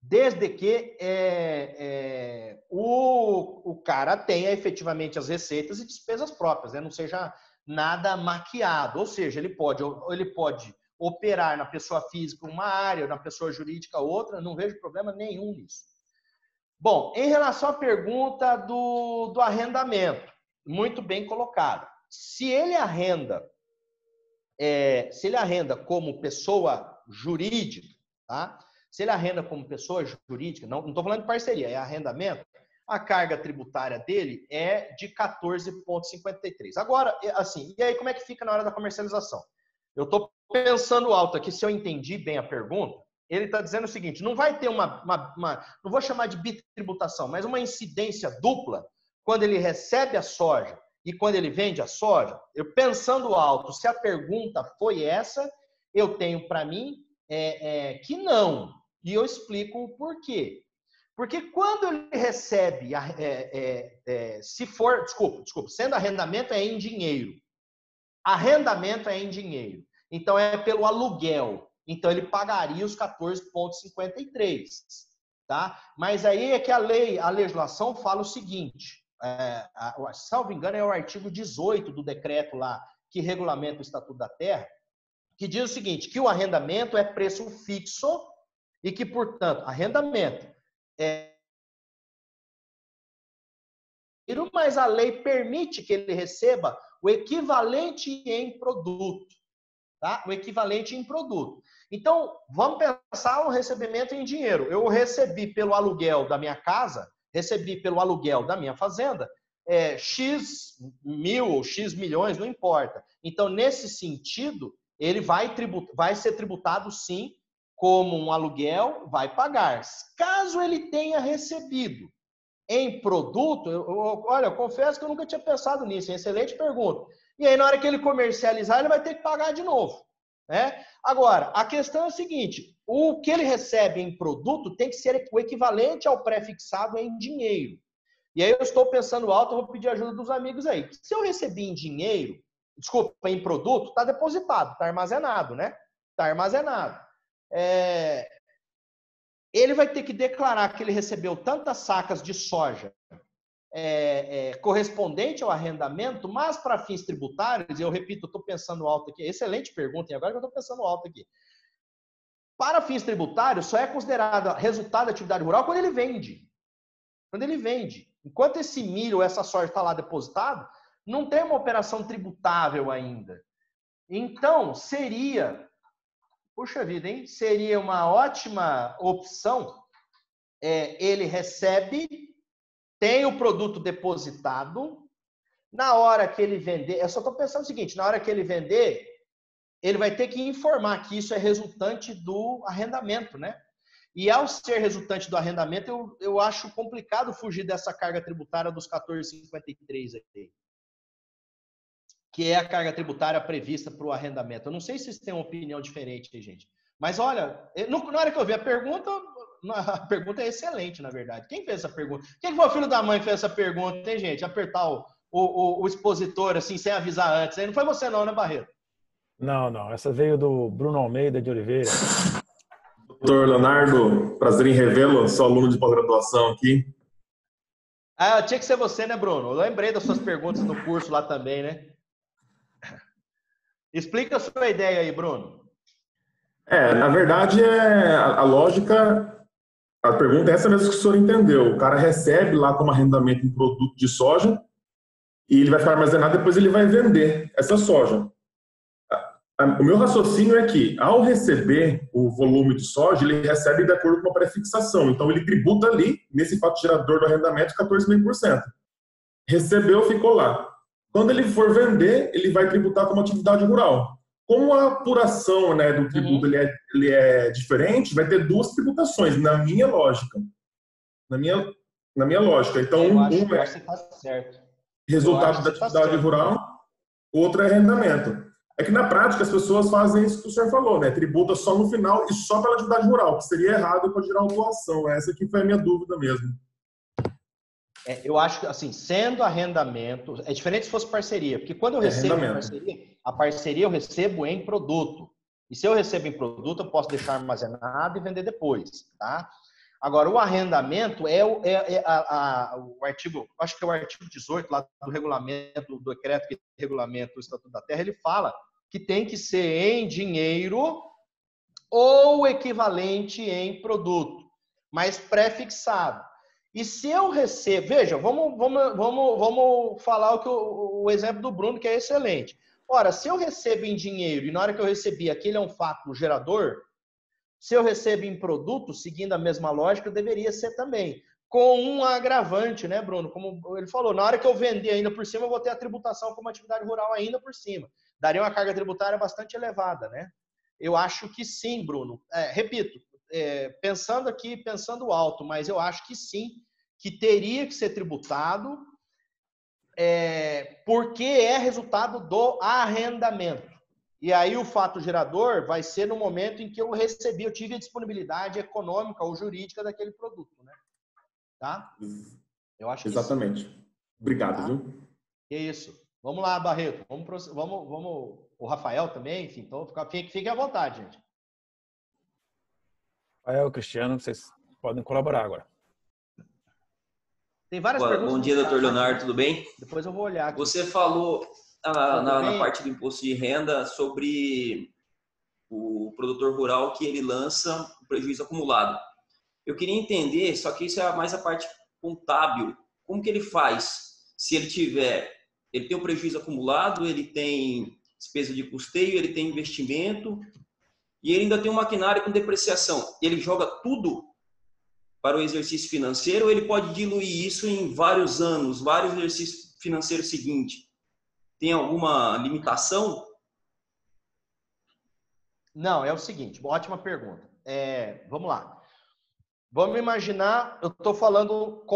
[SPEAKER 9] desde que o cara tenha efetivamente as receitas e despesas próprias, né? Não seja nada maquiado, ou seja, ele pode operar na pessoa física uma área, na pessoa jurídica outra, não vejo problema nenhum nisso. Bom, em relação à pergunta do arrendamento, muito bem colocado. Se ele arrenda como pessoa jurídica, tá? Se ele arrenda como pessoa jurídica, não estou falando de parceria, é arrendamento, a carga tributária dele é de 14,53. Agora, assim, e aí como é que fica na hora da comercialização? Eu estou pensando alto aqui, se eu entendi bem a pergunta, ele está dizendo o seguinte, não vai ter não vou chamar de bitributação, mas uma incidência dupla quando ele recebe a soja e quando ele vende a soja? Eu pensando alto, se a pergunta foi essa, eu tenho para mim que não. E eu explico o porquê. Porque quando ele recebe, se for, desculpa, sendo arrendamento é em dinheiro. Arrendamento é em dinheiro. Então é pelo aluguel. Então ele pagaria os 14,53, tá? Mas aí é que a legislação fala o seguinte, salvo engano é o artigo 18 do decreto lá que regulamenta o Estatuto da Terra, que diz o seguinte, que o arrendamento é preço fixo e que, portanto, arrendamento mas a lei permite que ele receba o equivalente em produto, tá? O equivalente em produto. Então, vamos pensar o recebimento em dinheiro. Eu recebi pelo aluguel da minha casa, recebi pelo aluguel da minha fazenda, X mil ou X milhões, não importa. Então, nesse sentido, ele vai ser tributado, sim, como um aluguel, vai pagar. Caso ele tenha recebido em produto, olha, eu confesso que eu nunca tinha pensado nisso, excelente pergunta. E aí, na hora que ele comercializar, ele vai ter que pagar de novo, né? Agora, a questão é a seguinte, o que ele recebe em produto tem que ser o equivalente ao pré-fixado em dinheiro. E aí eu estou pensando alto, eu vou pedir ajuda dos amigos aí. Se eu recebi em dinheiro, desculpa, em produto, está depositado, está armazenado, né? Está armazenado. Ele vai ter que declarar que ele recebeu tantas sacas de soja correspondente ao arrendamento, mas para fins tributários, eu repito, eu estou pensando alto aqui, excelente pergunta, e agora que eu estou pensando alto aqui. Para fins tributários, só é considerado resultado da atividade rural quando ele vende. Quando ele vende. Enquanto esse milho, essa soja está lá depositado, não tem uma operação tributável ainda. Então, puxa vida, hein? Seria uma ótima opção. Ele recebe, tem o produto depositado, na hora que ele vender, eu só estou pensando o seguinte, na hora que ele vender, ele vai ter que informar que isso é resultante do arrendamento, né? E ao ser resultante do arrendamento, eu acho complicado fugir dessa carga tributária dos 14,53 aqui, que é a carga tributária prevista para o arrendamento. Eu não sei se vocês têm uma opinião diferente aí, gente. Mas olha, na hora que eu vi a pergunta é excelente, na verdade. Quem fez essa pergunta? Quem foi o filho da mãe que fez essa pergunta, hein, gente? Apertar o expositor assim, sem avisar antes. Aí não foi você não, né, Barreto?
[SPEAKER 10] Não. Essa veio do Bruno Almeida de Oliveira.
[SPEAKER 11] Doutor Leonardo, prazer em revê-lo, sou aluno de pós-graduação aqui.
[SPEAKER 9] Tinha que ser você, né, Bruno? Eu lembrei das suas perguntas no curso lá também, né? Explica a sua ideia aí, Bruno.
[SPEAKER 11] Na verdade, a lógica, a pergunta é essa mesmo que o senhor entendeu. O cara recebe lá como arrendamento um produto de soja e ele vai ficar armazenado, depois ele vai vender essa soja. O meu raciocínio é que, ao receber o volume de soja, ele recebe de acordo com a prefixação. Então, ele tributa ali, nesse fato gerador do arrendamento, 14,5%. Recebeu, ficou lá. Quando ele for vender, ele vai tributar como atividade rural. Como a apuração, né, do tributo ele é diferente, vai ter duas tributações, na minha lógica. Na minha lógica. Então, um é
[SPEAKER 9] tá certo.
[SPEAKER 11] Resultado da atividade rural, o outro é arrendamento. É que na prática as pessoas fazem isso que o senhor falou, né? Tributa só no final e só pela atividade rural, que seria errado para gerar autuação. Essa aqui foi a minha dúvida mesmo.
[SPEAKER 9] Eu acho que, assim, sendo arrendamento, é diferente se fosse parceria, porque quando eu recebo a parceria eu recebo em produto. E se eu recebo em produto, eu posso deixar armazenado e vender depois, tá? Agora, o arrendamento é o artigo, acho que é o artigo 18 lá do regulamento, do decreto que regulamenta o Estatuto da Terra, ele fala que tem que ser em dinheiro ou equivalente em produto, mas pré-fixado. E se eu recebo, veja, vamos falar o exemplo do Bruno, que é excelente. Ora, se eu recebo em dinheiro e na hora que eu recebi aquele é um fato gerador, se eu recebo em produto, seguindo a mesma lógica, deveria ser também. Com um agravante, né, Bruno? Como ele falou, na hora que eu vender ainda por cima, eu vou ter a tributação como atividade rural ainda por cima. Daria uma carga tributária bastante elevada, né? Eu acho que sim, Bruno. Repito, pensando aqui, pensando alto, mas eu acho que sim, que teria que ser tributado, porque é resultado do arrendamento. E aí o fato gerador vai ser no momento em que eu tive a disponibilidade econômica ou jurídica daquele produto, né? Tá? Eu acho que
[SPEAKER 11] exatamente. Sim. Obrigado,
[SPEAKER 9] tá?
[SPEAKER 11] viu?
[SPEAKER 9] É isso. Vamos lá, Barreto. Vamos, o Rafael também, enfim, então fique à vontade, gente.
[SPEAKER 10] Rafael, Cristiano, vocês podem colaborar agora.
[SPEAKER 9] Tem várias perguntas.
[SPEAKER 5] Bom dia, doutor Leonardo, tudo bem?
[SPEAKER 9] Depois eu vou olhar aqui.
[SPEAKER 5] Você falou na parte do imposto de renda sobre o produtor rural que ele lança o prejuízo acumulado. Eu queria entender, só que isso é mais a parte contábil. Como que ele faz? Se ele tem um prejuízo acumulado, ele tem despesa de custeio, ele tem investimento e ele ainda tem um maquinário com depreciação. Ele joga tudo para o exercício financeiro ou ele pode diluir isso em vários anos, vários exercícios financeiros seguintes? Tem alguma limitação?
[SPEAKER 9] Não, é o seguinte, ótima pergunta. Vamos lá. Vamos imaginar, eu estou falando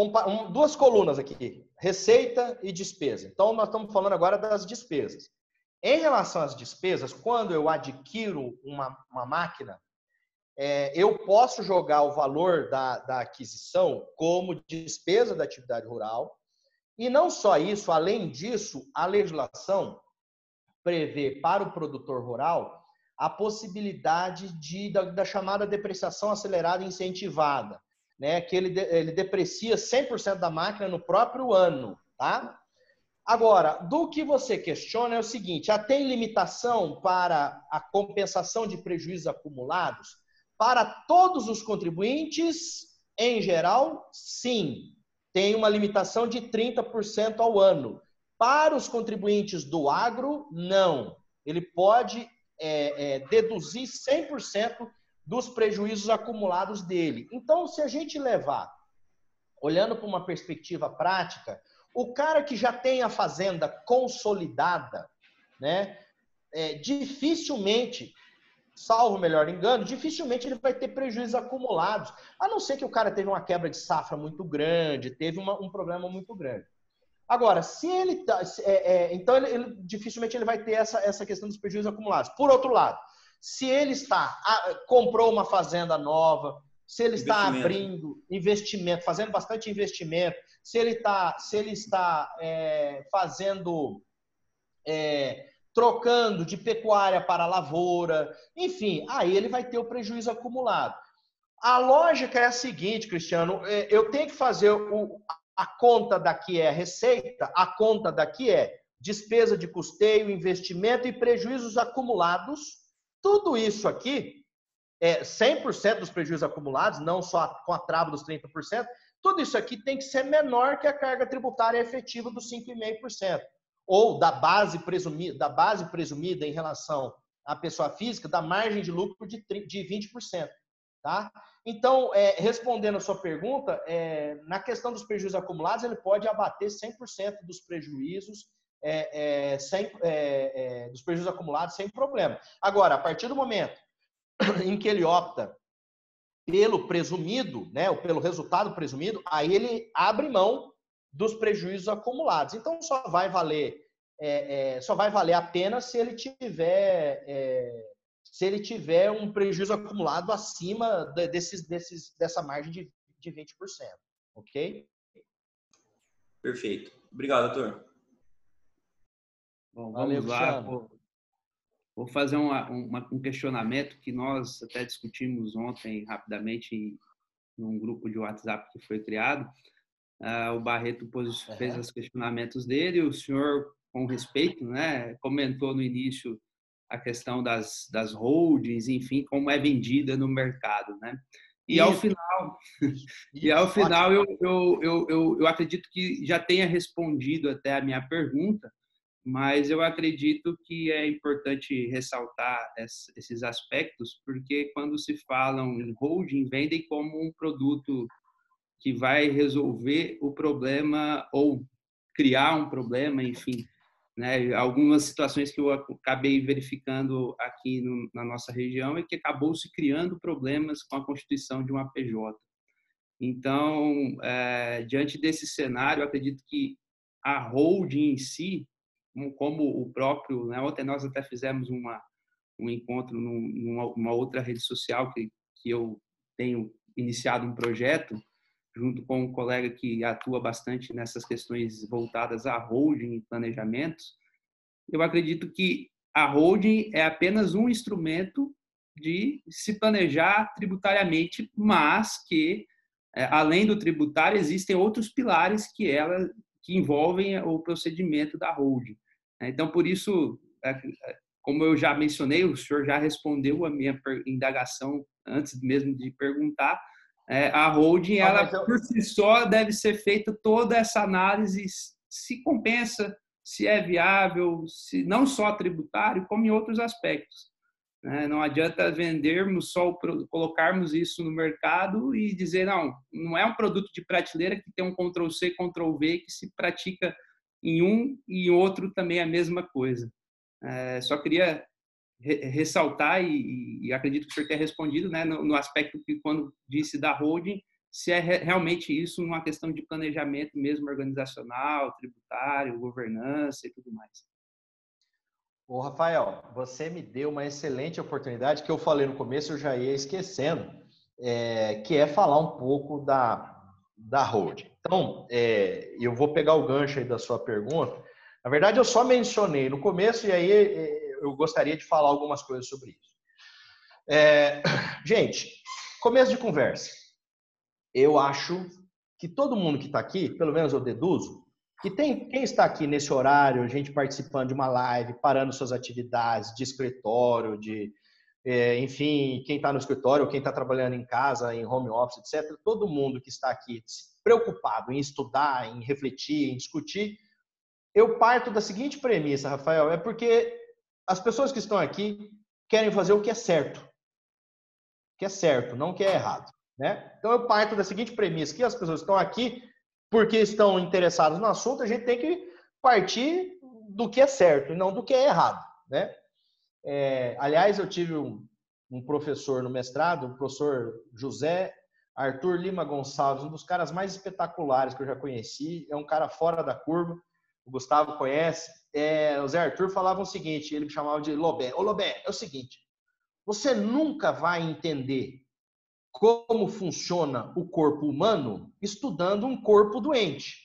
[SPEAKER 9] duas colunas aqui, receita e despesa. Então, nós estamos falando agora das despesas. Em relação às despesas, quando eu adquiro uma máquina, eu posso jogar o valor da aquisição como despesa da atividade rural. E não só isso, além disso, a legislação prevê para o produtor rural a possibilidade da chamada depreciação acelerada incentivada, né? Que ele deprecia 100% da máquina no próprio ano, tá? Agora, do que você questiona é o seguinte, tem limitação para a compensação de prejuízos acumulados? Para todos os contribuintes, em geral, sim. Tem uma limitação de 30% ao ano. Para os contribuintes do agro, não. Ele pode deduzir 100% dos prejuízos acumulados dele. Então, se a gente levar, olhando para uma perspectiva prática, o cara que já tem a fazenda consolidada, né, dificilmente, salvo melhor engano, dificilmente ele vai ter prejuízos acumulados, a não ser que o cara teve uma quebra de safra muito grande, teve um problema muito grande. Agora, se ele então dificilmente ele vai ter essa questão dos prejuízos acumulados. Por outro lado, se ele comprou uma fazenda nova, se ele está abrindo investimento, fazendo bastante investimento, se ele está fazendo trocando de pecuária para lavoura, enfim, aí ele vai ter o prejuízo acumulado. A lógica é a seguinte, Cristiano, eu tenho que fazer a conta daqui é receita, a conta daqui é despesa de custeio, investimento e prejuízos acumulados. Tudo isso aqui, 100% dos prejuízos acumulados, não só com a trava dos 30%, tudo isso aqui tem que ser menor que a carga tributária efetiva dos 5,5%. Ou da base presumida em relação à pessoa física, da margem de lucro de 20%. Tá? Então, respondendo a sua pergunta, na questão dos prejuízos acumulados, ele pode abater 100% dos prejuízos, dos prejuízos acumulados sem problema. Agora, a partir do momento em que ele opta pelo presumido, né, ou pelo resultado presumido, aí ele abre mão dos prejuízos acumulados. Então, só vai valer a pena se ele tiver um prejuízo acumulado acima dessa margem de 20%. Ok?
[SPEAKER 5] Perfeito. Obrigado, doutor.
[SPEAKER 12] Bom, vamos lá. Vou fazer um questionamento que nós até discutimos ontem rapidamente num grupo de WhatsApp que foi criado. O Barreto fez os questionamentos dele, o senhor, com respeito, né, comentou no início a questão das holdings, enfim, como é vendida no mercado, né? E ao final, eu acredito que já tenha respondido até a minha pergunta, mas eu acredito que é importante ressaltar esses aspectos, porque quando se falam em holding, vendem como um produto que vai resolver o problema ou criar um problema, enfim, né? Algumas situações que eu acabei verificando aqui na nossa região é que acabou se criando problemas com a constituição de uma PJ. Então, diante desse cenário, eu acredito que a holding em si, como o próprio, né? Ontem nós até fizemos um encontro numa outra rede social que eu tenho iniciado um projeto junto com um colega que atua bastante nessas questões voltadas a holding e planejamentos. Eu acredito que a holding é apenas um instrumento de se planejar tributariamente, mas que, além do tributário, existem outros pilares que envolvem o procedimento da holding. Então, por isso, como eu já mencionei, o senhor já respondeu a minha indagação antes mesmo de perguntar. A holding, por si só, deve ser feita toda essa análise, se compensa, se é viável, se não só tributário, como em outros aspectos. Não adianta vendermos colocarmos isso no mercado e dizer, não é um produto de prateleira que tem um Ctrl+C, Ctrl+V, que se pratica em um e em outro também a mesma coisa. Só queria ressaltar, e acredito que o senhor tenha respondido, né, no aspecto que, quando disse da holding, se é realmente isso uma questão de planejamento mesmo organizacional, tributário, governança e tudo mais.
[SPEAKER 9] Ô, Rafael, você me deu uma excelente oportunidade que eu falei no começo, eu já ia esquecendo, que é falar um pouco da holding. Então, eu vou pegar o gancho aí da sua pergunta. Na verdade, eu só mencionei no começo e aí eu gostaria de falar algumas coisas sobre isso. Gente, começo de conversa. Eu acho que todo mundo que está aqui, pelo menos eu deduzo, que quem está aqui nesse horário, a gente participando de uma live, parando suas atividades de escritório, enfim, quem está no escritório, ou quem está trabalhando em casa, em home office, etc., todo mundo que está aqui preocupado em estudar, em refletir, em discutir, eu parto da seguinte premissa, Rafael, é porque as pessoas que estão aqui querem fazer o que é certo. O que é certo, não o que é errado, né? Então eu parto da seguinte premissa, que as pessoas estão aqui porque estão interessadas no assunto, a gente tem que partir do que é certo e não do que é errado, né? Aliás, eu tive um professor no mestrado, o professor José Arthur Lima Gonçalves, um dos caras mais espetaculares que eu já conheci, é um cara fora da curva, o Gustavo conhece. O Zé Arthur falava o seguinte, ele me chamava de Lobé. Ô Lobé, é o seguinte, você nunca vai entender como funciona o corpo humano estudando um corpo doente.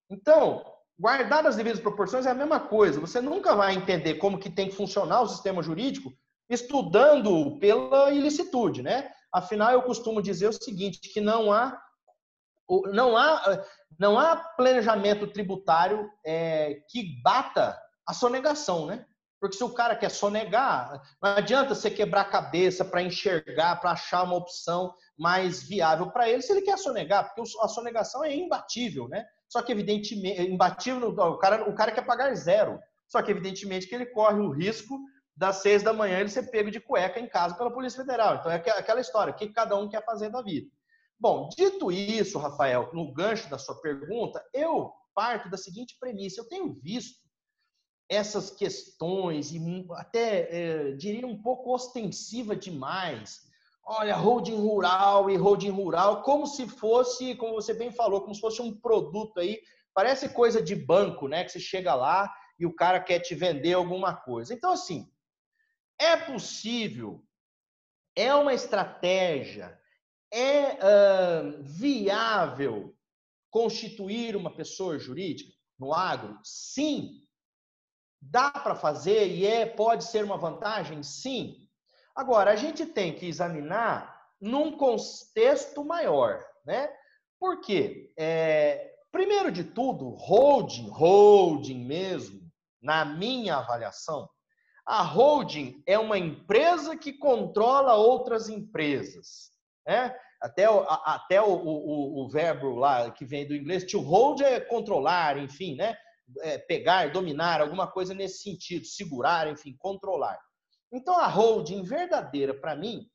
[SPEAKER 9] Então, guardadas as devidas proporções é a mesma coisa. Você nunca vai entender como que tem que funcionar o sistema jurídico estudando pela ilicitude, né? Afinal, eu costumo dizer o seguinte, que não há planejamento tributário que bata a sonegação, né? Porque se o cara quer sonegar, não adianta você quebrar a cabeça para enxergar, para achar uma opção mais viável para ele, se ele quer sonegar, porque a sonegação é imbatível, né? Só que, evidentemente, imbatível, o cara quer pagar zero. Só que, evidentemente, que ele corre o risco das 6 da manhã ele ser pego de cueca em casa pela Polícia Federal. Então, é aquela história, o que cada um quer fazer da vida. Bom, dito isso, Rafael, no gancho da sua pergunta, eu parto da seguinte premissa. Eu tenho visto essas questões, e até diria um pouco ostensiva demais. Olha, holding rural, como se fosse, como você bem falou, como se fosse um produto aí, parece coisa de banco, né? Que você chega lá e o cara quer te vender alguma coisa. Então, assim, é possível, é uma estratégia, viável constituir uma pessoa jurídica no agro? Sim. Dá para fazer e pode ser uma vantagem? Sim. Agora, a gente tem que examinar num contexto maior, né? Por quê? Primeiro de tudo, holding mesmo, na minha avaliação, a holding é uma empresa que controla outras empresas, né? Até o verbo lá que vem do inglês, to hold é controlar, enfim, né? Pegar, dominar, alguma coisa nesse sentido, segurar, enfim, controlar. Então, a holding verdadeira, para mim,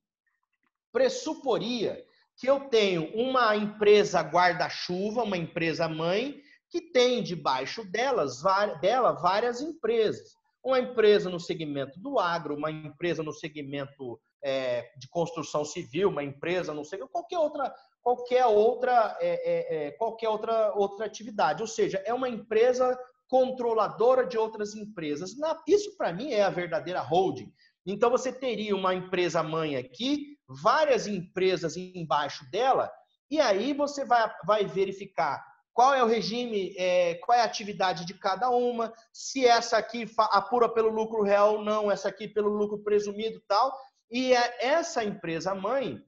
[SPEAKER 9] pressuporia que eu tenho uma empresa guarda-chuva, uma empresa mãe, que tem debaixo dela várias empresas. Uma empresa no segmento do agro, uma empresa no segmento de construção civil, uma empresa no segmento, qualquer outra atividade. Ou seja, é uma empresa controladora de outras empresas. Isso, para mim, é a verdadeira holding. Então, você teria uma empresa mãe aqui, várias empresas embaixo dela, e aí você vai verificar qual é o regime, qual é a atividade de cada uma, se essa aqui apura pelo lucro real ou não, essa aqui pelo lucro presumido e tal. E essa empresa mãe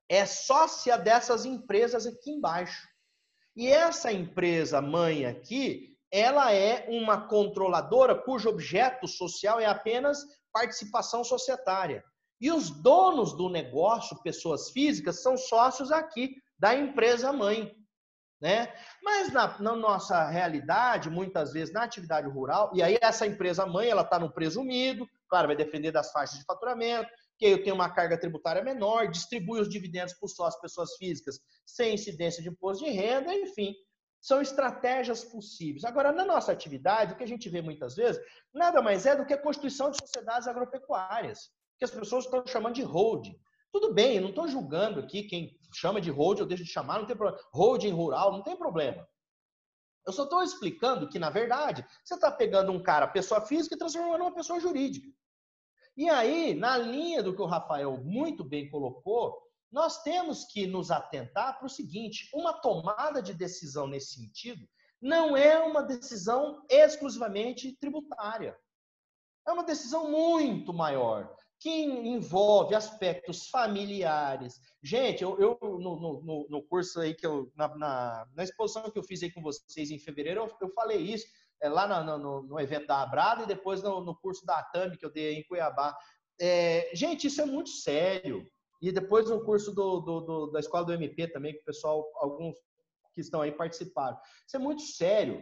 [SPEAKER 9] é sócia dessas empresas aqui embaixo. E essa empresa mãe aqui, ela é uma controladora cujo objeto social é apenas participação societária. E os donos do negócio, pessoas físicas, são sócios aqui da empresa mãe, né? Mas na nossa realidade, muitas vezes na atividade rural, e aí essa empresa mãe, ela está no presumido, claro, vai depender das faixas de faturamento, que eu tenho uma carga tributária menor, distribui os dividendos para os sócios, pessoas físicas, sem incidência de imposto de renda, enfim, são estratégias possíveis. Agora, na nossa atividade, o que a gente vê muitas vezes, nada mais é do que a constituição de sociedades agropecuárias, que as pessoas estão chamando de holding. Tudo bem, eu não estou julgando aqui quem chama de holding, eu deixo de chamar, não tem problema. Holding rural, não tem problema. Eu só estou explicando que, na verdade, você está pegando um cara, pessoa física, e transformando uma pessoa jurídica. E aí, na linha do que o Rafael muito bem colocou, nós temos que nos atentar para o seguinte: uma tomada de decisão nesse sentido não é uma decisão exclusivamente tributária. É uma decisão muito maior, que envolve aspectos familiares. Gente, no curso aí, na exposição que eu fiz aí com vocês em fevereiro, eu falei isso, lá no evento da Abrada e depois no curso da ATAMI que eu dei aí em Cuiabá. Gente, isso é muito sério. E depois no curso da Escola do MP também, que o pessoal, alguns que estão aí participaram. Isso é muito sério.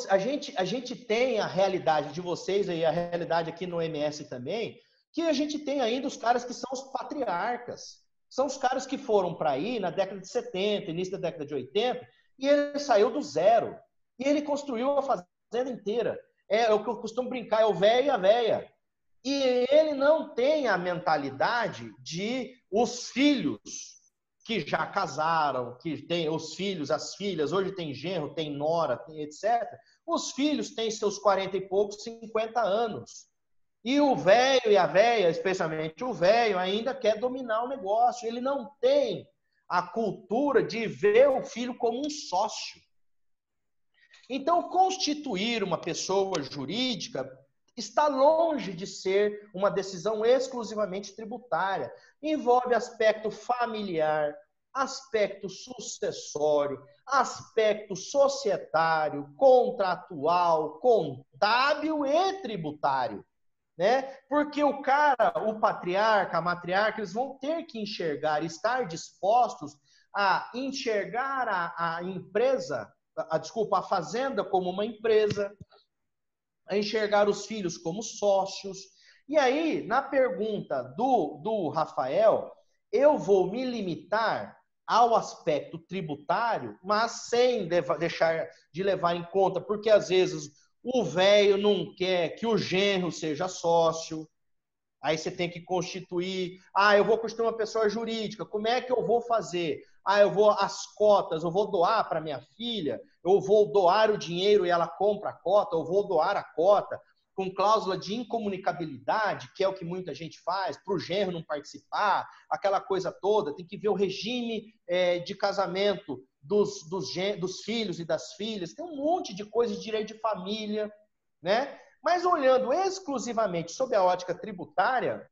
[SPEAKER 9] A gente tem a realidade de vocês aí, a realidade aqui no MS também, que a gente tem ainda os caras que são os patriarcas. São os caras que foram para aí na década de 70, início da década de 80, e ele saiu do zero. E ele construiu a fazenda inteira. É o que eu costumo brincar, é o velho e a véia. E ele não tem a mentalidade de os filhos que já casaram, que tem os filhos, as filhas, hoje tem genro, tem nora, etc. Os filhos têm seus 40 e poucos, 50 anos. E o velho e a véia, especialmente o velho, ainda quer dominar o negócio. Ele não tem a cultura de ver o filho como um sócio. Então, constituir uma pessoa jurídica está longe de ser uma decisão exclusivamente tributária. Envolve aspecto familiar, aspecto sucessório, aspecto societário, contratual, contábil e tributário, né? Porque o cara, o patriarca, a matriarca, eles vão ter que enxergar, estar dispostos a enxergar a empresa, a fazenda como uma empresa, a enxergar os filhos como sócios. E aí, na pergunta do Rafael, eu vou me limitar ao aspecto tributário, mas sem deixar de levar em conta, porque às vezes o velho não quer que o genro seja sócio, aí você tem que constituir, eu vou constituir uma pessoa jurídica, como é que eu vou fazer? Eu vou as cotas, eu vou doar para minha filha, eu vou doar o dinheiro e ela compra a cota, eu vou doar a cota com cláusula de incomunicabilidade, que é o que muita gente faz, para o genro não participar, aquela coisa toda. Tem que ver o regime de casamento dos filhos e das filhas, tem um monte de coisa de direito de família, né? Mas olhando exclusivamente sob a ótica tributária,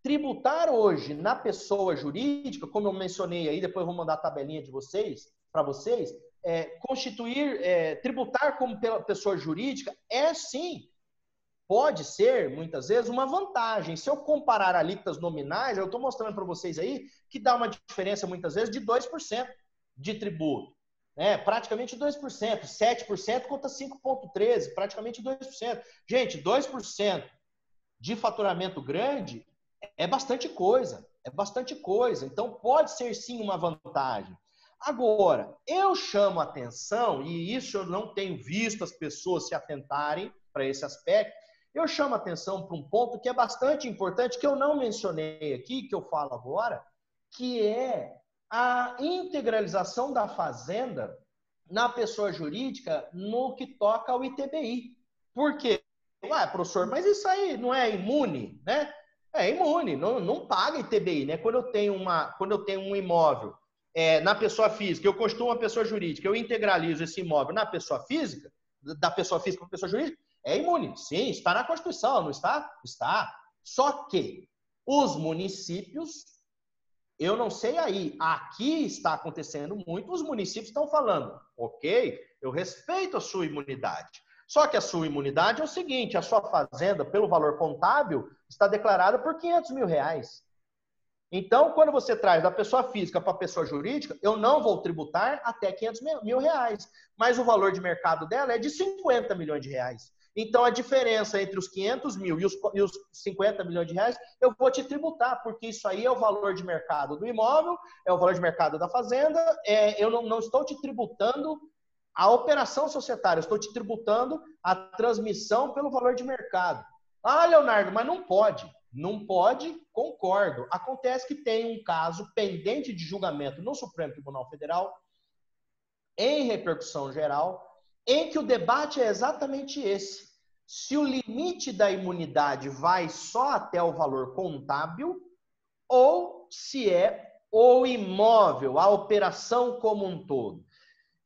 [SPEAKER 9] tributar hoje na pessoa jurídica, como eu mencionei aí, depois eu vou mandar a tabelinha de vocês, para vocês, tributar como pessoa jurídica sim, pode ser, muitas vezes, uma vantagem. Se eu comparar alíquotas nominais, eu estou mostrando para vocês aí que dá uma diferença, muitas vezes, de 2% de tributo. Praticamente 2%. 7% contra 5,13%, praticamente 2%. Gente, 2% de faturamento grande é bastante coisa. É bastante coisa. Então, pode ser, sim, uma vantagem. Agora, eu chamo a atenção, e isso eu não tenho visto as pessoas se atentarem para esse aspecto, eu chamo a atenção para um ponto que é bastante importante, que eu não mencionei aqui, que eu falo agora, que é a integralização da fazenda na pessoa jurídica no que toca ao ITBI. Por quê? Ué, professor, mas isso aí não é imune, né? É imune, não paga ITBI, né? Quando eu tenho um imóvel na pessoa física, eu constituo uma pessoa jurídica, eu integralizo esse imóvel na pessoa física, da pessoa física para a pessoa jurídica, é imune. Sim, está na Constituição, não está? Está. Só que os municípios, eu não sei aí, aqui está acontecendo muito, os municípios estão falando, ok, eu respeito a sua imunidade. Só que a sua imunidade é o seguinte, a sua fazenda, pelo valor contábil, está declarada por R$500 mil. Então, quando você traz da pessoa física para a pessoa jurídica, eu não vou tributar até R$500 mil, mas o valor de mercado dela é de R$50 milhões. Então, a diferença entre os 500 mil e os 50 milhões de reais, eu vou te tributar, porque isso aí é o valor de mercado do imóvel, é o valor de mercado da fazenda, eu não estou te tributando a operação societária, eu estou te tributando a transmissão pelo valor de mercado. Ah, Leonardo, mas não pode. Não pode, concordo. Acontece que tem um caso pendente de julgamento no Supremo Tribunal Federal, em repercussão geral, em que o debate é exatamente esse. Se o limite da imunidade vai só até o valor contábil ou se é o imóvel, a operação como um todo.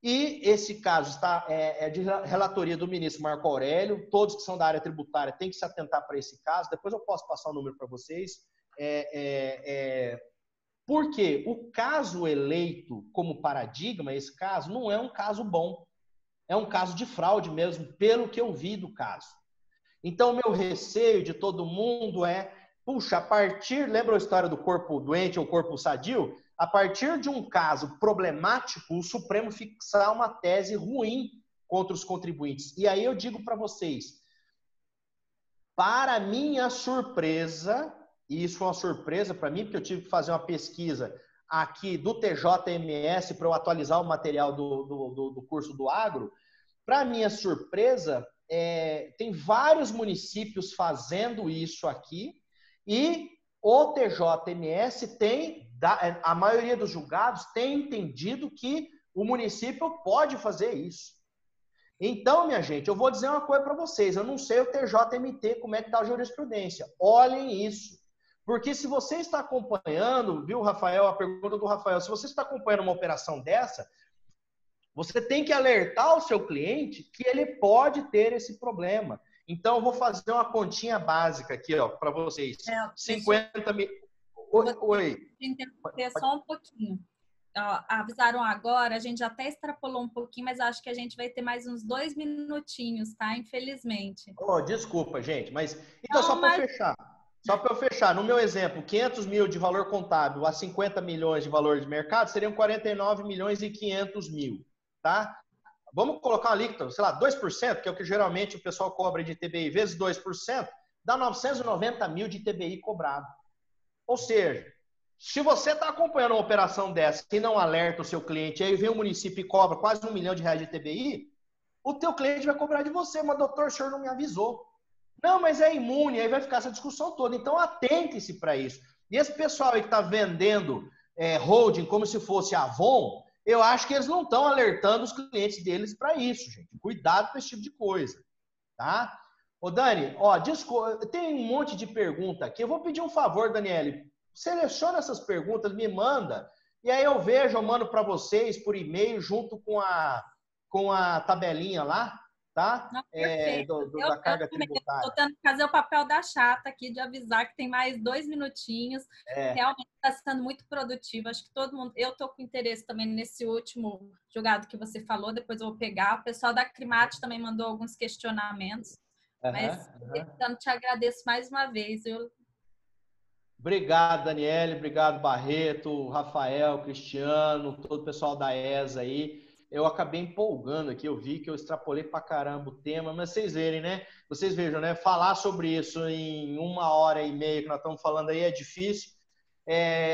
[SPEAKER 9] E esse caso é de relatoria do ministro Marco Aurélio. Todos que são da área tributária têm que se atentar para esse caso. Depois eu posso passar o número para vocês. Porque o caso eleito como paradigma, esse caso, não é um caso bom. É um caso de fraude mesmo, pelo que eu vi do caso. Então, o meu receio de todo mundo puxa, a partir... Lembra a história do corpo doente ou corpo sadio? A partir de um caso problemático, o Supremo fixar uma tese ruim contra os contribuintes. E aí eu digo para vocês, para minha surpresa, e isso foi uma surpresa para mim, porque eu tive que fazer uma pesquisa aqui do TJMS para eu atualizar o material do curso do agro. Para minha surpresa, tem vários municípios fazendo isso aqui e o TJMS a maioria dos julgados tem entendido que o município pode fazer isso. Então, minha gente, eu vou dizer uma coisa para vocês. Eu não sei o TJMT, como é que está a jurisprudência. Olhem isso. Porque se você está acompanhando, viu, Rafael, a pergunta do Rafael, se você está acompanhando uma operação dessa, você tem que alertar o seu cliente que ele pode ter esse problema. Então, eu vou fazer uma continha básica aqui, ó, para vocês. 50 mil... Oi.
[SPEAKER 4] Interromper só um pouquinho. Ó, avisaram agora, a gente já até extrapolou um pouquinho, mas acho que a gente vai ter mais uns 2 minutinhos, tá? Infelizmente.
[SPEAKER 9] Oh, desculpa, gente, mas... Então, só para fechar. Só para eu fechar, no meu exemplo, 500 mil de valor contábil a 50 milhões de valor de mercado seriam 49 milhões e 500 mil, tá? Vamos colocar uma alíquota, sei lá, 2%, que é o que geralmente o pessoal cobra de ITBI, vezes 2%, dá 990 mil de ITBI cobrado. Ou seja, se você está acompanhando uma operação dessa e não alerta o seu cliente, aí vem o município e cobra quase R$1 milhão de ITBI, o teu cliente vai cobrar de você, mas doutor, o senhor não me avisou. Não, mas é imune, aí vai ficar essa discussão toda. Então, atentem-se para isso. E esse pessoal aí que está vendendo holding como se fosse Avon, eu acho que eles não estão alertando os clientes deles para isso, gente. Cuidado com esse tipo de coisa, tá? Ô, Dani, ó, tem um monte de pergunta aqui. Eu vou pedir um favor, Daniele. Seleciona essas perguntas, me manda, e aí eu mando para vocês por e-mail, junto com a tabelinha lá. tá?
[SPEAKER 4] Não, perfeito.
[SPEAKER 9] Da carga tributária.
[SPEAKER 4] Estou tentando fazer o papel da chata aqui, de avisar que tem mais 2 minutinhos. Realmente está sendo muito produtivo. Acho que todo mundo... Eu estou com interesse também nesse último jogado que você falou, depois eu vou pegar. O pessoal da Crimate também mandou alguns questionamentos. Mas, então, te agradeço mais uma vez.
[SPEAKER 9] Obrigado, Daniele. Obrigado, Barreto, Rafael, Cristiano, todo o pessoal da ESA aí. Eu acabei empolgando aqui, eu vi que eu extrapolei pra caramba o tema, mas vocês verem, né? Vocês vejam, né? Falar sobre isso em 1h30 que nós estamos falando aí é difícil.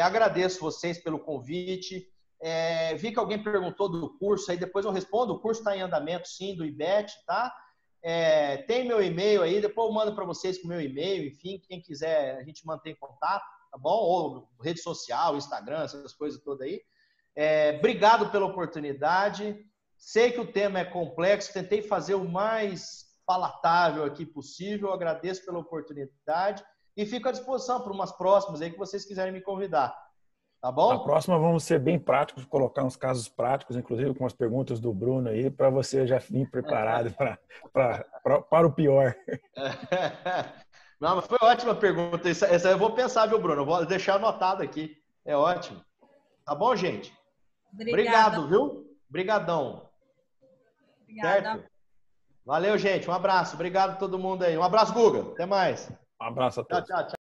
[SPEAKER 9] Agradeço vocês pelo convite. Vi que alguém perguntou do curso, aí depois eu respondo. O curso está em andamento, sim, do IBET, tá? Tem meu e-mail aí, depois eu mando para vocês com o meu e-mail, enfim, quem quiser a gente mantém contato, tá bom? Ou rede social, Instagram, essas coisas todas aí. Obrigado pela oportunidade. Sei que o tema é complexo, tentei fazer o mais palatável aqui possível. Agradeço pela oportunidade e fico à disposição para umas próximas aí que vocês quiserem me convidar. Tá bom?
[SPEAKER 10] Na próxima vamos ser bem práticos, colocar uns casos práticos, inclusive com as perguntas do Bruno aí, para você já vir preparado para o pior.
[SPEAKER 9] Não, mas foi ótima pergunta. Essa eu vou pensar, viu, Bruno? Eu vou deixar anotado aqui. É ótimo. Tá bom, gente? Obrigado, viu? Obrigadão.
[SPEAKER 4] Obrigada.
[SPEAKER 9] Certo? Valeu, gente. Um abraço. Obrigado a todo mundo aí. Um abraço, Guga. Até mais.
[SPEAKER 10] Um abraço a todos.
[SPEAKER 9] Tchau, tchau.